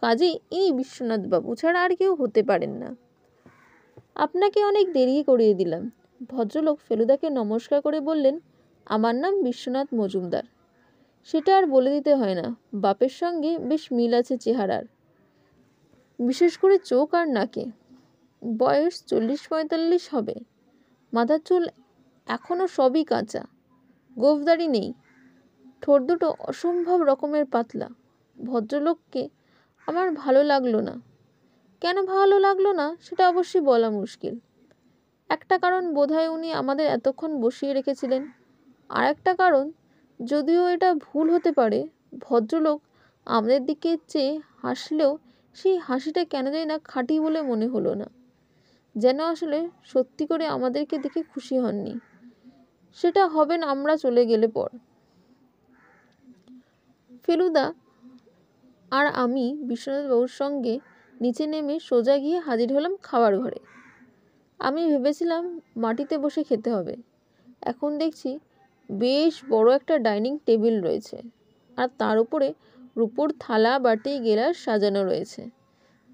কাজেই ইনি বিশ্বনাথবাবু ছাড়া আর কেউ হতে পারেন না। আপনাকে অনেক দেরি করিয়ে দিলাম। ভদ্রলোক ফেলুদাকে নমস্কার করে বললেন, আমার নাম বিশ্বনাথ মজুমদার। সেটা আর বলে দিতে হয় না, বাপের সঙ্গে বেশ মিল আছে চেহারার, বিশেষ করে চোখ আর নাকে। বয়স 40-45 হবে। মাথার চুল এখনও সবই কাঁচা, গোঁফদাড়ি নেই, ঠোঁট দুটো অসম্ভব রকমের পাতলা। ভদ্রলোককে আমার ভালো লাগলো না। কেন ভালো লাগলো না সেটা অবশ্যই বলা মুশকিল। একটা কারণ বোধহয় উনি আমাদের এতক্ষণ বসিয়ে রেখেছিলেন, আর একটা কারণ, যদিও এটা ভুল হতে পারে, ভদ্রলোক আমাদের দিকে চেয়ে হাসলেও সেই হাসিটা কেন জানি না খাঁটি বলে মনে হলো না, যেন আসলে সত্যি করে আমাদেরকে দেখে খুশি হননি। সেটা হবেন আমরা চলে গেলে পর। ফেলুদা আর আমি বিশ্বনাথবাবুর সঙ্গে নিচে নেমে সোজা গিয়ে হাজির হলাম খাবার ঘরে। আমি ভেবেছিলাম মাটিতে বসে খেতে হবে, এখন দেখছি বেশ বড় একটা ডাইনিং টেবিল রয়েছে, আর তার উপরে রূপোর থালা বাটি গেলাস সাজানো রয়েছে।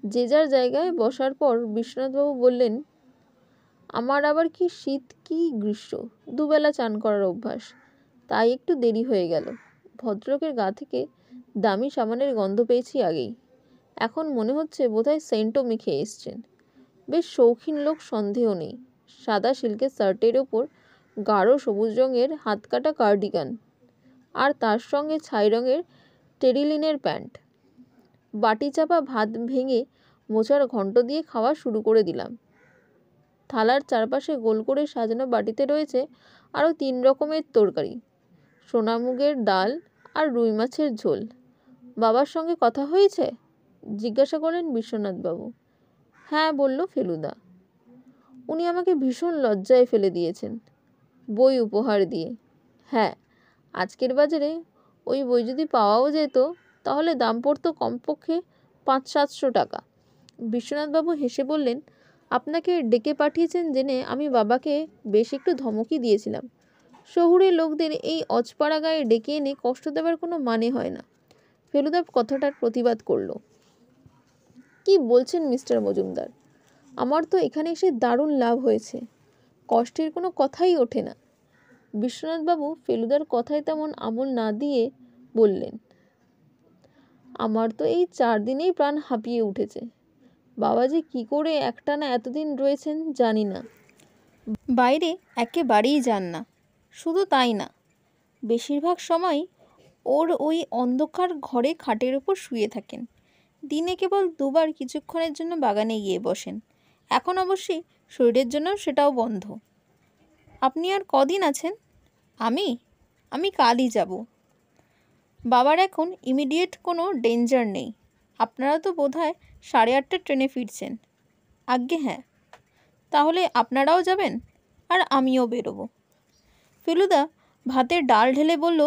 যে যার জায়গায় বসার পর বিশ্বনাথবাবু বললেন, আমার আবার কি শীত কি গ্রীষ্ম, দুবেলা চান করার অভ্যাস, তাই একটু দেরি হয়ে গেল। ভদ্রলোকের গা থেকে দামি সাবানের গন্ধ পেয়েছি আগেই, এখন মনে হচ্ছে বোধহয় সেন্টও মেখে এসছেন। বেশ শৌখিন লোক সন্দেহ নেই। সাদা সিল্কের শার্টের ওপর গাঢ় সবুজ রঙের হাতকাটা কার্ডিগান, আর তার সঙ্গে ছাই রঙের টেরিলিনের প্যান্ট। বাটি চাপা ভাত ভেঙে মোচার ঘন্ট দিয়ে খাওয়া শুরু করে দিলাম। থালার চারপাশে গোল করে সাজানো বাটিতে রয়েছে আরও 3 রকমের তরকারি, সোনামুগের ডাল আর রুই মাছের ঝোল। বাবার সঙ্গে কথা হয়েছে? জিজ্ঞাসা করলেন বিশ্বনাথবাবু। হ্যাঁ, বলল ফেলুদা। উনি আমাকে ভীষণ লজ্জায় ফেলে দিয়েছেন, বই উপহার দিয়ে। হ্যাঁ, আজকের বাজারে ওই বই যদি পাওয়াও যেত তাহলে দাম পড়তো কমপক্ষে 500-700 টাকা। বিশ্বনাথবাবু হেসে বললেন, আপনাকে ডেকে পাঠিয়েছেন জেনে আমি বাবাকে বেশ একটু ধমকি দিয়েছিলাম। শহুরে লোকদের এই অজপাড়া গায়ে ডেকে এনে কষ্ট দেবার কোনো মানে হয় না। ফেলুদা কথাটার প্রতিবাদ করল। কি বলছেন মিস্টার মজুমদার? আমার তো এখানে এসে দারুণ লাভ হয়েছে, কষ্টের কোনো কথাই ওঠে না। বিশ্বনাথবাবু ফেলুদার কথায় তেমন আমল না দিয়ে বললেন, আমার তো এই 4 দিনেই প্রাণ হাঁপিয়ে উঠেছে। বাবাজি কি করে একটানা এতদিন রয়েছেন জানি না। বাইরে একেবারেই যান না। শুধু তাই না, বেশিরভাগ সময় ওর ওই অন্ধকার ঘরে খাটের ওপর শুয়ে থাকেন। দিনে কেবল 2 বার কিছুক্ষণের জন্য বাগানে গিয়ে বসেন। এখন অবশ্যই শরীরের জন্য সেটাও বন্ধ। আপনি আর কদিন আছেন? আমি কালই যাব। বাবার এখন ইমিডিয়েট কোনো ডেঞ্জার নেই। আপনারা তো বোধহয় 8:30টার ট্রেনে ফিরছেন। আজ্ঞে হ্যাঁ। তাহলে আপনারাও যাবেন? আর আমিও বেরোবো। ফেলুদা ভাতের ডাল ঢেলে বলল,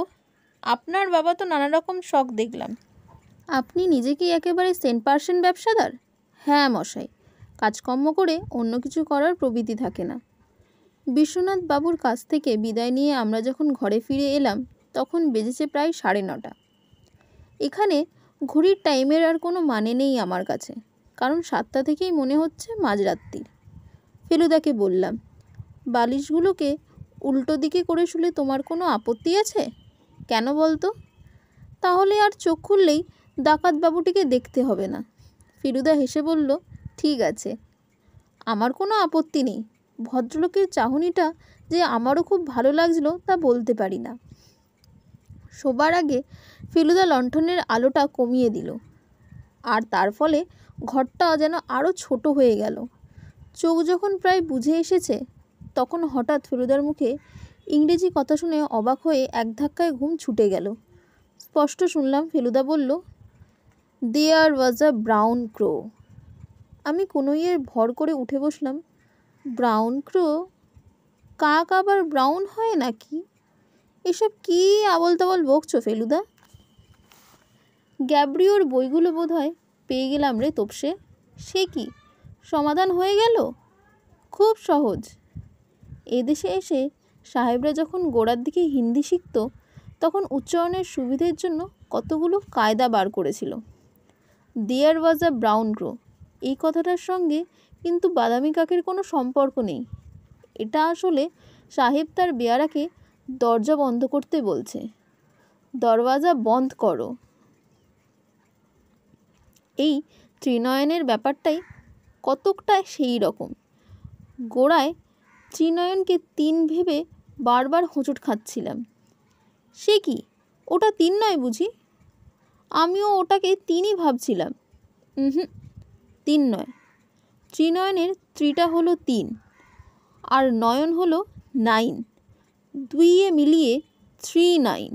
আপনার বাবা তো নানা রকম শখ দেখলাম। আপনি নিজে কি একেবারে 100% ব্যবসাদার? হ্যাঁ মশাই, কাজকর্ম করে অন্য কিছু করার প্রবৃত্তি থাকে না। বিশ্বনাথ বাবুর কাছ থেকে বিদায় নিয়ে আমরা যখন ঘরে ফিরে এলাম তখন বেজেছে প্রায় 9:30। এখানে ঘড়ির টাইমের আর কোনো মানে নেই আমার কাছে, কারণ 7টা থেকেই মনে হচ্ছে মাঝরাত্রির। ফেলুদাকে বললাম, বালিশগুলোকে উল্টো দিকে করে শুলে তোমার কোনো আপত্তি আছে? কেন বলতো? তাহলে আর চোখ খুললেই ডাকাতবাবুটিকে দেখতে হবে না। ফেলুদা হেসে বলল, ঠিক আছে, আমার কোনো আপত্তি নেই। ভদ্রলোকের চাহনিটা যে আমারও খুব ভালো লাগছিল তা বলতে পারি না। শোবার আগে ফেলুদা লণ্ঠনের আলোটা কমিয়ে দিল, আর তার ফলে ঘরটা যেন আরও ছোট হয়ে গেল। চোখ যখন প্রায় বুঝে এসেছে তখন হঠাৎ ফেলুদার মুখে ইংরেজি কথা শুনে অবাক হয়ে এক ধাক্কায় ঘুম ছুটে গেল। স্পষ্ট শুনলাম ফেলুদা বলল, দেয়ার ওয়াজ আ ব্রাউন ক্রো। আমি কনুইয়ের ভর করে উঠে বসলাম। ব্রাউন ক্রো? কাক আবার ব্রাউন হয় নাকি? এসব কি আবল তাবল বকছো ফেলুদা? গ্যাব্রিওর বইগুলো বোধহয় পেয়ে গেলাম রে তোপসে। সে কি, সমাধান হয়ে গেল? খুব সহজ। এদেশে এসে সাহেবরা যখন গোড়ার দিকে হিন্দি শিখত তখন উচ্চারণের সুবিধের জন্য কতগুলো কায়দা বার করেছিল। দেয়ার ওয়াজ আ ব্রাউন ক্রো, এই কথাটার সঙ্গে কিন্তু বাদামি কাকের কোনো সম্পর্ক নেই। এটা আসলে সাহেব তার বেয়ারাকে দরজা বন্ধ করতে বলছে। দরওয়াজা বন্ধ করো। এই ত্রিনয়নের ব্যাপারটাই কতকটা সেই রকম। গোড়ায় ত্রিনয়নকে 3 ভেবে বারবার হোঁচট খাচ্ছিলাম। সে কি, ওটা 3 নয় বুঝি? আমিও ওটাকে 3ই ভাবছিলাম। 3 নয়। ত্রিনয়নের ত্রিটা হলো 3 আর নয়ন হলো 9, 2 মিলিয়ে 39।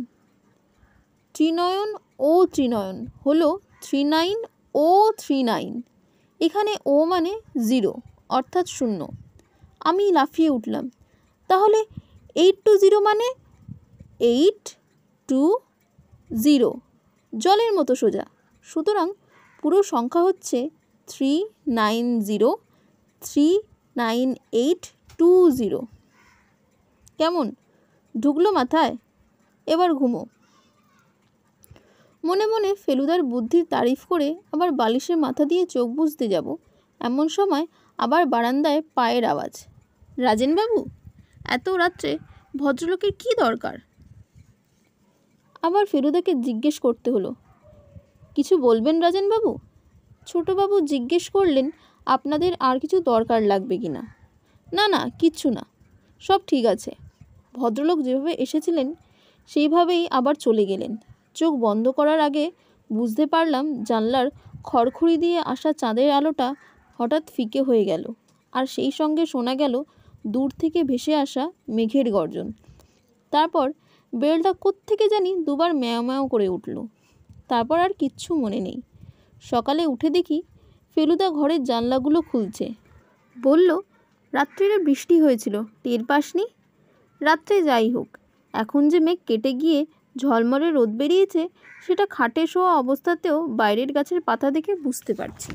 ত্রিনয়ন ও ত্রিনয়ন হলো 39 ও 39। এখানে ও মানে 0 অর্থাৎ 0। আমি লাফিয়ে উঠলাম, তাহলে 820 মানে 820, জলের মতো সোজা। সুতরাং পুরো সংখ্যা হচ্ছে 390398220। কেমন ঢুকলো মাথায়? এবার ঘুমো। মনে মনে ফেলুদার বুদ্ধির তারিফ করে আবার বালিশের মাথা দিয়ে চোখ বুজতে যাব এমন সময় আবার বারান্দায় পায়ের আওয়াজ। রাজেনবাবু, এত রাত্রে ভদ্রলোকের কি দরকার? আবার ফেলুদাকে জিজ্ঞেস করতে হলো, কিছু বলবেন রাজেনবাবু? ছোটবাবু জিজ্ঞেস করলেন, আপনাদের আর কিছু দরকার লাগবে কি না? না কিচ্ছু না, সব ঠিক আছে। ভদ্রলোক যেভাবে এসেছিলেন সেইভাবেই আবার চলে গেলেন। চোখ বন্ধ করার আগে বুঝতে পারলাম জানলার খড়খড়ি দিয়ে আসা চাঁদের আলোটা হঠাৎ ফিকে হয়ে গেল, আর সেই সঙ্গে শোনা গেল দূর থেকে ভেসে আসা মেঘের গর্জন। তারপর বেলটা কোত্থেকে জানি 2 বার ম্যাও ম্যাও করে উঠল। তারপর আর কিচ্ছু মনে নেই। সকালে উঠে দেখি ফেলুদা ঘরের জানলাগুলো খুলছে। বলল, রাত্রিরে বৃষ্টি হয়েছিল, টের পাসনি? রাত্রে যাই হোক, এখন যে মেঘ কেটে গিয়ে ঝলমলে রোদ বেরিয়েছে সেটা খাটে শোয়া অবস্থাতেও বাইরের গাছের পাতা দেখে বুঝতে পারছি।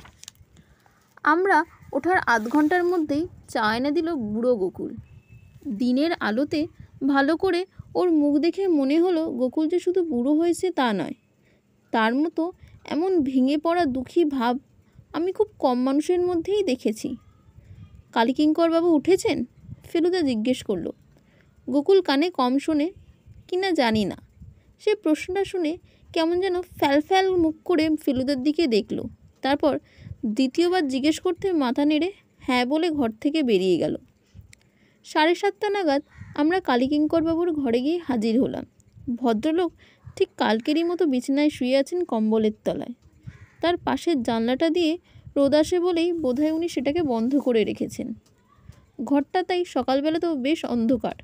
আমরা ওঠার আধ ঘন্টার মধ্যেই চা এনে দিল বুড়ো গোকুল। দিনের আলোতে ভালো করে ওর মুখ দেখে মনে হলো গোকুল যে শুধু বুড়ো হয়েছে তা নয়, তার মতো এমন ভেঙে পড়া দুঃখী ভাব আমি খুব কম মানুষের মধ্যেই দেখেছি। কালীকিঙ্করবাবু উঠেছেন? ফেলুদা জিজ্ঞেস করল। গোকুল কানে কম শোনে কিনা জানি না, সে প্রশ্নটা শুনে কেমন যেন ফ্যাল মুখ করে ফেলুদার দিকে দেখল। তারপর দ্বিতীয়বার জিজ্ঞেস করতে মাথা নেড়ে হ্যাঁ বলে ঘর থেকে বেরিয়ে গেল। 7:30 নাগাদ আমরা কালীকিঙ্করবাবুর ঘরে গিয়ে হাজির হলাম। ভদ্রলোক ঠিক কালকেরই মতো বিছানায় শুয়ে আছেন কম্বলের তলায়। তার পাশের জানলাটা দিয়ে রোদ আসে বলেই বোধহয় উনি সেটাকে বন্ধ করে রেখেছেন। ঘরটা তাই সকালবেলাতেও বেশ অন্ধকার।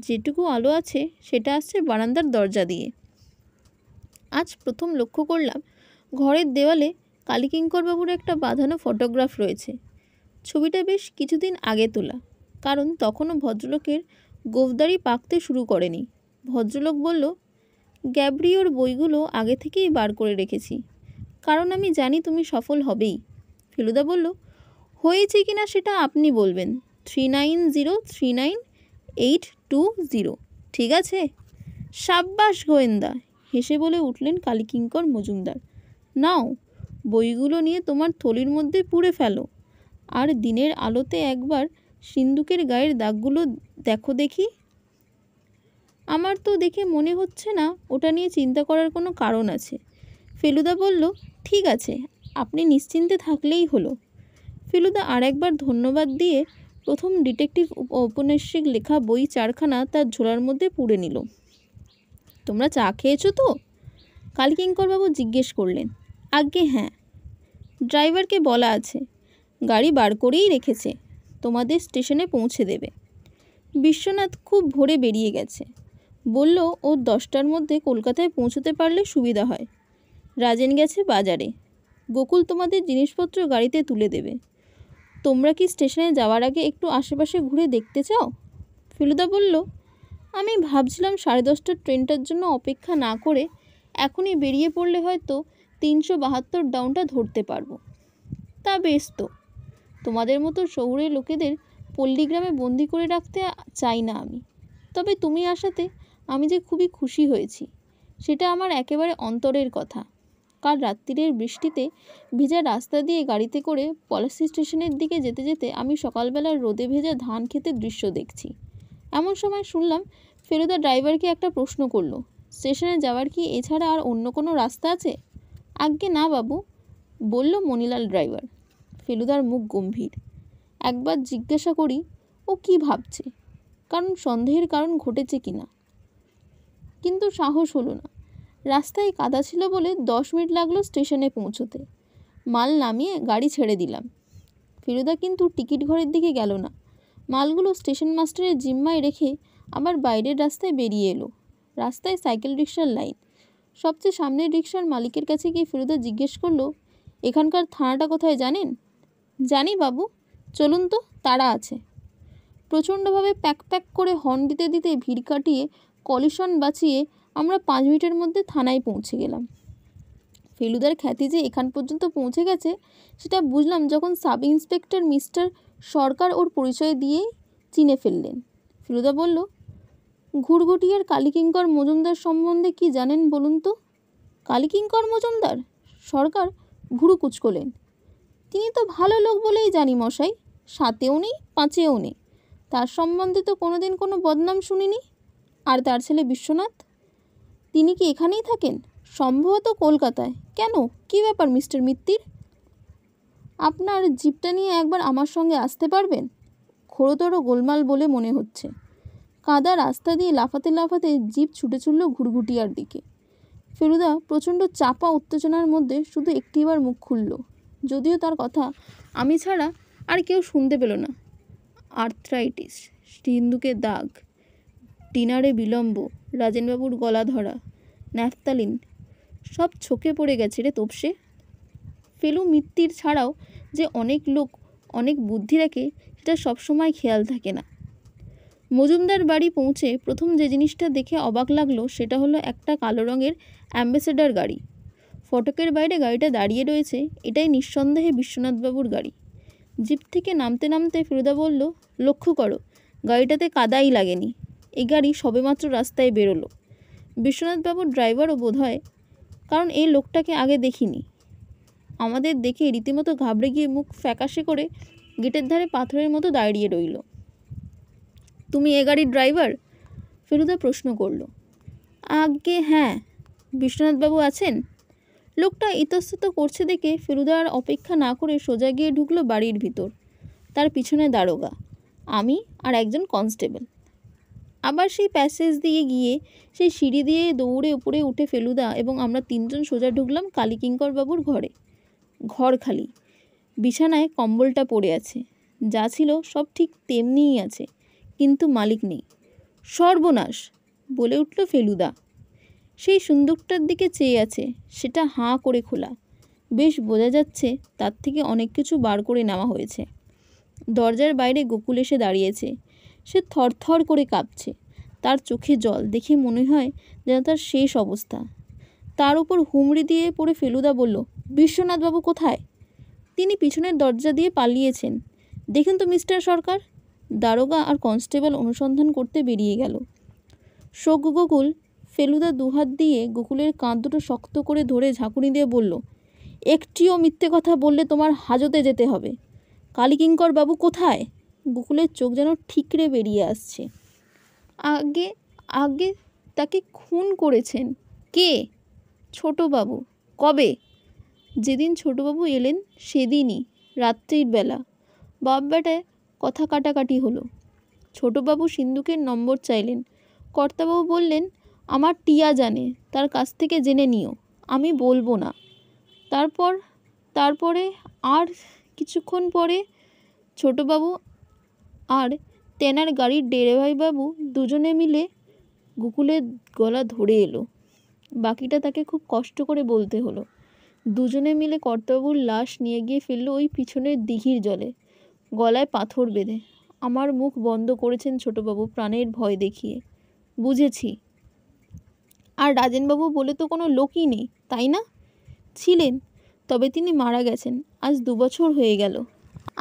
যেটুকু আলো আছে সেটা আসছে বারান্দার দরজা দিয়ে। আজ প্রথম লক্ষ্য করলাম ঘরের দেওয়ালে কালীকিঙ্করবাবুর একটা বাঁধানো ফটোগ্রাফ রয়েছে। ছবিটা বেশ কিছুদিন আগে তোলা, কারণ তখনও ভদ্রলোকের গোঁফদাড়ি পাকতে শুরু করেনি। ভদ্রলোক বলল, গ্যাব্রিওর বইগুলো আগে থেকেই বার করে রেখেছি, কারণ আমি জানি তুমি সফল হবেই। ফেলুদা বলল, হয়েছে কি না সেটা আপনি বলবেন। 39039820, ঠিক আছে? সাব্বাস গোয়েন্দা, হেসে বলে উঠলেন কালীকিঙ্কর মজুমদার। নাও, বইগুলো নিয়ে তোমার থলির মধ্যে পুরে ফেলো, আর দিনের আলোতে একবার সিন্দুকের গায়ের দাগগুলো দেখো দেখি। আমার তো দেখে মনে হচ্ছে না ওটা নিয়ে চিন্তা করার কোনো কারণ আছে। ফেলুদা বলল, ঠিক আছে, আপনি নিশ্চিন্তে থাকলেই হলো। ফেলুদা আর একবার ধন্যবাদ দিয়ে প্রথম ডিটেকটিভ ঔপন্যাসিক লেখা বই 4খানা তার ঝোলার মধ্যে পুরে নিল। তোমরা চা খেয়েছো তো? কালীকিঙ্করবাবু জিজ্ঞেস করলেন। আজ্ঞে হ্যাঁ। ড্রাইভারকে বলা আছে, গাড়ি বার করেই রেখেছে, তোমাদের স্টেশনে পৌঁছে দেবে। বিশ্বনাথ খুব ভোরে বেরিয়ে গেছে, বলল ওর 10টার মধ্যে কলকাতায় পৌঁছতে পারলে সুবিধা হয়। রাজেন গেছে বাজারে। গোকুল তোমাদের জিনিসপত্র গাড়িতে তুলে দেবে। তোমরা কি স্টেশনে যাওয়ার আগে একটু আশেপাশে ঘুরে দেখতে চাও? ফেলুদা বলল, আমি ভাবছিলাম 10:30টার ট্রেনটার জন্য অপেক্ষা না করে এখনই বেরিয়ে পড়লে হয়তো 372 ডাউনটা ধরতে পারবো। তা বেশ তো, তোমাদের মতো শহুরে লোকেদের পল্লীগ্রামে বন্দি করে রাখতে চাই না আমি। তবে তুমি আসাতে আমি যে খুবই খুশি হয়েছি, সেটা আমার একেবারে অন্তরের কথা। কাল রাত্রিরের বৃষ্টিতে ভেজা রাস্তা দিয়ে গাড়িতে করে পলাশী স্টেশনের দিকে যেতে যেতে আমি সকালবেলার রোদে ভেজা ধান ক্ষেতের দৃশ্য দেখছি। এমন সময় শুনলাম ফেলুদা ড্রাইভারকে একটা প্রশ্ন করলো, স্টেশনে যাওয়ার কি এছাড়া আর অন্য কোনো রাস্তা আছে? আজ্ঞে না বাবু, বলল মণিলাল ড্রাইভার। ফেলুদার মুখ গম্ভীর। একবার জিজ্ঞাসা করি ও কি ভাবছে, কারণ সন্দেহের কারণ ঘটেছে কিনা। কিন্তু সাহস হলো না। রাস্তায় কাদা ছিল বলে 10 মিনিট লাগলো স্টেশনে পৌঁছতে। মাল নামিয়ে গাড়ি ছেড়ে দিলাম। ফেলুদা কিন্তু টিকিট ঘরের দিকে গেল না, মালগুলো স্টেশন মাস্টারের জিম্মায় রেখে আবার বাইরের রাস্তায় বেরিয়ে এলো। রাস্তায় সাইকেল রিক্সার লাইন। সবচেয়ে সামনের রিক্সার মালিকের কাছে গিয়ে ফেলুদা জিজ্ঞেস করলো, এখানকার থানাটা কোথায় জানেন? জানি বাবু, চলুন তো, তাড়া আছে। প্রচণ্ডভাবে প্যাক করে হর্ন দিতে দিতে ভিড় কাটিয়ে কলিশন বাঁচিয়ে আমরা 5 মিনিটের মধ্যে থানায় পৌঁছে গেলাম। ফেলুদার খ্যাতি যে এখান পর্যন্ত পৌঁছে গেছে সেটা বুঝলাম যখন সাব ইন্সপেক্টর মিস্টার সরকার ওর পরিচয় দিয়েই চিনে ফেললেন। ফেলুদা বলল, ঘুরঘুটিয়ার কালীকিঙ্কর মজুমদার সম্বন্ধে কি জানেন বলুন তো? কালীকিঙ্কর মজুমদার? সরকার ভুরু কুঁচকোলেন। তিনি তো ভালো লোক বলেই জানি মশাই, 7এও নেই 5এও নেই। তার সম্বন্ধে তো কোনোদিন কোনো বদনাম শুনিনি। আর তার ছেলে বিশ্বনাথ, তিনি কি এখানেই থাকেন? সম্ভবত কলকাতায়। কেন, কি ব্যাপার মিস্টার মিত্তির? আপনার জিপটা নিয়ে একবার আমার সঙ্গে আসতে পারবেন? ঘোরতর গোলমাল বলে মনে হচ্ছে। কাদা রাস্তা দিয়ে লাফাতে লাফাতে জিপ ছুটে চলল ঘুরঘুটিয়ার দিকে। ফেলুদা প্রচণ্ড চাপা উত্তেজনার মধ্যে শুধু একটিবার মুখ খুলল, যদিও তার কথা আমি ছাড়া আর কেউ শুনতে পেল না। আর্থ্রাইটিস, সিন্দুকের দাগ, ডিনারে বিলম্ব, রাজেনবাবুর গলা ধরা, ন্যাফতালিন, সব চোখে পড়ে গেছে রে তোপসে। ফেলু মিত্তির ছাড়াও যে অনেক লোক অনেক বুদ্ধি রাখে সেটা সবসময় খেয়াল থাকে না। মজুমদার বাড়ি পৌঁছে প্রথম যে জিনিসটা দেখে অবাক লাগলো সেটা হলো একটা কালো রঙের অ্যাম্বাসেডর গাড়ি। ফটকের বাইরে গাড়িটা দাঁড়িয়ে রয়েছে, এটাই নিঃসন্দেহে বিশ্বনাথবাবুর গাড়ি। জিপ থেকে নামতে নামতে ফেলুদা বলল, লক্ষ্য করো, গাড়িটাতে কাদাই লাগেনি। এই গাড়ি সবেমাত্র রাস্তায় বেরোলো। বিশ্বনাথবাবুর ড্রাইভারও বোধহয় কারণ এই লোকটাকে আগে দেখিনি। আমাদের দেখে রীতিমতো ঘাবড়ে গিয়ে মুখ ফ্যাকাশে করে গেটের ধারে পাথরের মতো দাঁড়িয়ে রইল। তুমি এ গাড়ির ড্রাইভার? ফেলুদা প্রশ্ন করল। আজ্ঞে হ্যাঁ। বিশ্বনাথবাবু আছেন? লোকটা ইতস্তত করছে দেখে ফেলুদা আর অপেক্ষা না করে সোজা গিয়ে ঢুকলো বাড়ির ভিতর। তার পিছনে দারোগা, আমি আর একজন কনস্টেবল। আবার সেই প্যাসেজ দিয়ে গিয়ে সেই সিঁড়ি দিয়ে দৌড়ে উপরে উঠে ফেলুদা এবং আমরা তিনজন সোজা ঢুকলাম কালীকিঙ্কর বাবুর ঘরে। ঘর খালি, বিছানায় কম্বলটা পড়ে আছে, যা ছিল সব ঠিক তেমনিই আছে, কিন্তু মালিক নেই। সর্বনাশ, বলে উঠল ফেলুদা। সেই সুন্দরটার দিকে চেয়ে আছে, সেটা হাঁ করে খোলা, বেশ বোঝা যাচ্ছে তার থেকে অনেক কিছু বার করে নেওয়া হয়েছে। দরজার বাইরে গোকুল এসে দাঁড়িয়েছে, সে থরথর করে কাঁপছে, তার চোখে জল, দেখে মনে হয় যেন তার শেষ অবস্থা। তার উপর হুমড়ি দিয়ে পড়ে ফেলুদা বলল, বিশ্বনাথবাবু কোথায়? তিনি পিছনের দরজা দিয়ে পালিয়েছেন। দেখুন তো মিস্টার সরকার। দারোগা আর কনস্টেবল অনুসন্ধান করতে বেরিয়ে গেল। শোক গোকুল। ফেলুদা দুহাত দিয়ে গোকুলের কাঁধ দুটো শক্ত করে ধরে ঝাঁকুনি দিয়ে বলল, একটিও মিথ্যে কথা বললে তোমার হাজতে যেতে হবে। কালীকিঙ্কর বাবু কোথায়? গোকুলের চোখ যেন ঠিকরে বেরিয়ে আসছে। আগে আগে তাকে খুন করেছেন। কে? ছোটবাবু। কবে? যেদিন ছোটবাবু এলেন সেদিনই, রাত্রির বেলা। বাপ বেটায় কথা কাটাকাটি হলো। ছোটবাবু সিন্ধুকের নম্বর চাইলেন। কর্তাবাবু বললেন, আমার টিয়া জানে, তার কাছ থেকে জেনে নিও, আমি বলবো না। তারপরে আর কিছুক্ষণ পরে ছোটবাবু আর তেনার গাড়ির ডেরাইভারবাবু দুজনে মিলে গোকুলের গলা ধরে এলো। বাকিটা তাকে খুব কষ্ট করে বলতে হলো। দুজনে মিলে কর্তাবাবুর লাশ নিয়ে গিয়ে ফেললো ওই পিছনের দিঘির জলে, গলায় পাথর বেঁধে। আমার মুখ বন্ধ করেছেন ছোটবাবু প্রাণের ভয় দেখিয়ে। বুঝেছি। আর রাজেনবাবু বলে তো কোনো লোকই নেই, তাই না? ছিলেন, তবে তিনি মারা গেছেন আজ 2 বছর হয়ে গেল।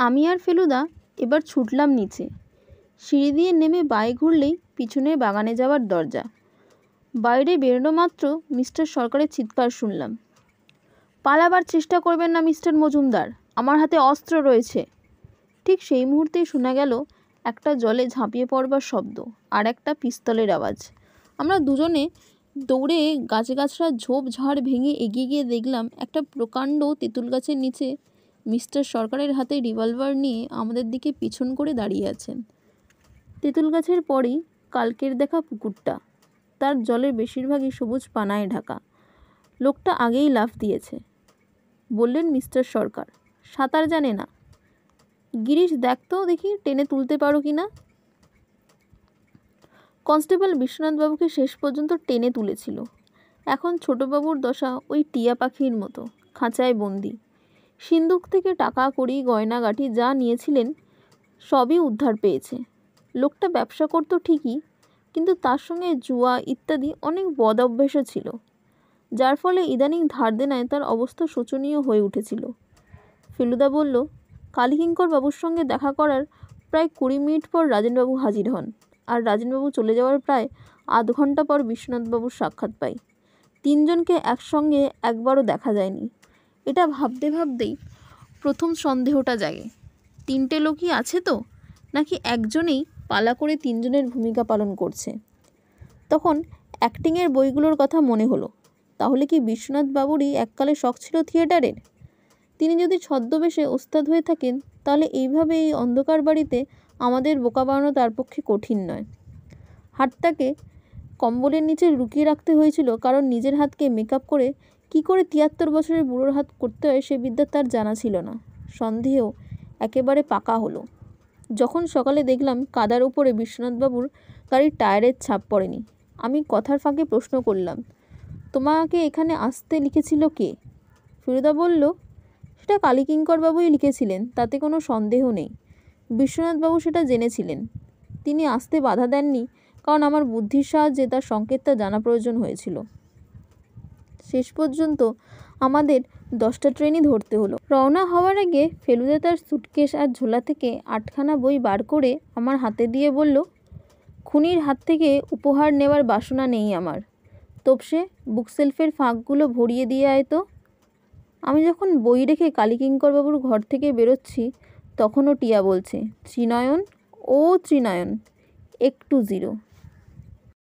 আমি আর ফেলুদা এবার ছুটলাম নিচে। সিঁড়ি দিয়ে নেমে বাঁয়ে ঘুরলেই পিছনের বাগানে যাওয়ার দরজা। বাইরে বেরোনো মাত্র মিস্টার সরকারের চিৎকার শুনলাম, পালাবার চেষ্টা করবেন না মিস্টার মজুমদার, আমার হাতে অস্ত্র রয়েছে। ঠিক সেই মুহূর্তেই শোনা গেল একটা জলে ঝাঁপিয়ে পড়বার শব্দ আর একটা পিস্তলের আওয়াজ। আমরা দুজনে দৌড়ে গাছগাছড়া ঝোপঝাড় ভেঙে এগিয়ে গিয়ে দেখলাম একটা প্রকাণ্ড তেঁতুল গাছের নিচে মিস্টার সরকারের হাতে রিভলভার নিয়ে আমাদের দিকে পিছন করে দাঁড়িয়ে আছেন। তেঁতুল গাছের পরেই কালকের দেখা পুকুরটা, তার জলের বেশিরভাগই সবুজ পানায় ঢাকা। লোকটা আগেই লাফ দিয়েছে। বললেন মিস্টার সরকার, সাঁতার জানে না? গিরিশ, দেখ তো দেখি টেনে তুলতে পারো কি না। কনস্টেবল বিশ্বনাথবাবুকে শেষ পর্যন্ত টেনে তুলেছিল। এখন ছোটবাবুর দশা ওই টিয়া পাখির মতো, খাঁচায় বন্দি। সিন্দুক থেকে টাকা কড়ি গয়নাগাটি যা নিয়েছিলেন সবই উদ্ধার পেয়েছে। লোকটা ব্যবসা করতো ঠিকই, কিন্তু তার সঙ্গে জুয়া ইত্যাদি অনেক বদ অভ্যেসও ছিল, যার ফলে ইদানিং ধার দেনায় তার অবস্থা শোচনীয় হয়ে উঠেছিল। ফেলুদা বলল, কালীকিঙ্কর বাবুর সঙ্গে দেখা করার প্রায় 20 মিনিট পর রাজেনবাবু হাজির হন, আর রাজেনবাবু চলে যাওয়ার প্রায় আধ ঘন্টা পর বিশ্বনাথবাবুর সাক্ষাৎ পাই। 3 জনকে একসঙ্গে একবারও দেখা যায়নি। এটা ভাবতে ভাবতেই প্রথম সন্দেহটা জাগে, 3টে লোকই আছে তো, নাকি একজনেই পালা করে 3 জনের ভূমিকা পালন করছে। তখন অ্যাক্টিংয়ের বইগুলোর কথা মনে হলো। তাহলে কি বিশ্বনাথবাবুরই এককালে শখ ছিল থিয়েটারের? তিনি যদি ছদ্মবেশে ওস্তাদ হয়ে থাকেন, তাহলে এইভাবে এই অন্ধকার বাড়িতে আমাদের বোকা বানানো তার পক্ষে কঠিন নয়। হাতটাকে কম্বলের নিচে লুকিয়ে রাখতে হয়েছিল, কারণ নিজের হাতকে মেকআপ করে কি করে 73 বছরের বুড়োর হাত করতে হয় সে বিদ্যা তার জানা ছিল না। সন্দেহ একেবারে পাকা হলো যখন সকালে দেখলাম কাদার উপরে বিশ্বনাথবাবুর গাড়ির টায়ারের ছাপ পড়েনি। আমি কথার ফাঁকে প্রশ্ন করলাম, তোমাকে এখানে আসতে লিখেছিল কে? ফেলুদা বলল, সেটা কালীকিঙ্করবাবুই লিখেছিলেন, তাতে কোনো সন্দেহ নেই। বিশ্বনাথবাবু সেটা জেনেছিলেন। তিনি আসতে বাধা দেননি, কারণ আমার বুদ্ধির সাহায্যে তার সংকেতটা জানা প্রয়োজন হয়েছিল। শেষ পর্যন্ত আমাদের 10টা ট্রেনই ধরতে হলো। রওনা হওয়ার আগে ফেলুদা তার সুটকেস আর ঝোলা থেকে 8খানা বই বার করে আমার হাতে দিয়ে বলল, খুনির হাত থেকে উপহার নেওয়ার বাসনা নেই আমার, তোপসে বুকশেলফের ফাঁকগুলো ভরিয়ে দিয়ে আয় তো। আমি যখন বই রেখে কালীকিঙ্করবাবুর ঘর থেকে বেরোচ্ছি তখনও টিয়া বলছে, ত্রিনয়ন ও ত্রিনয়ন, একটু জিরো।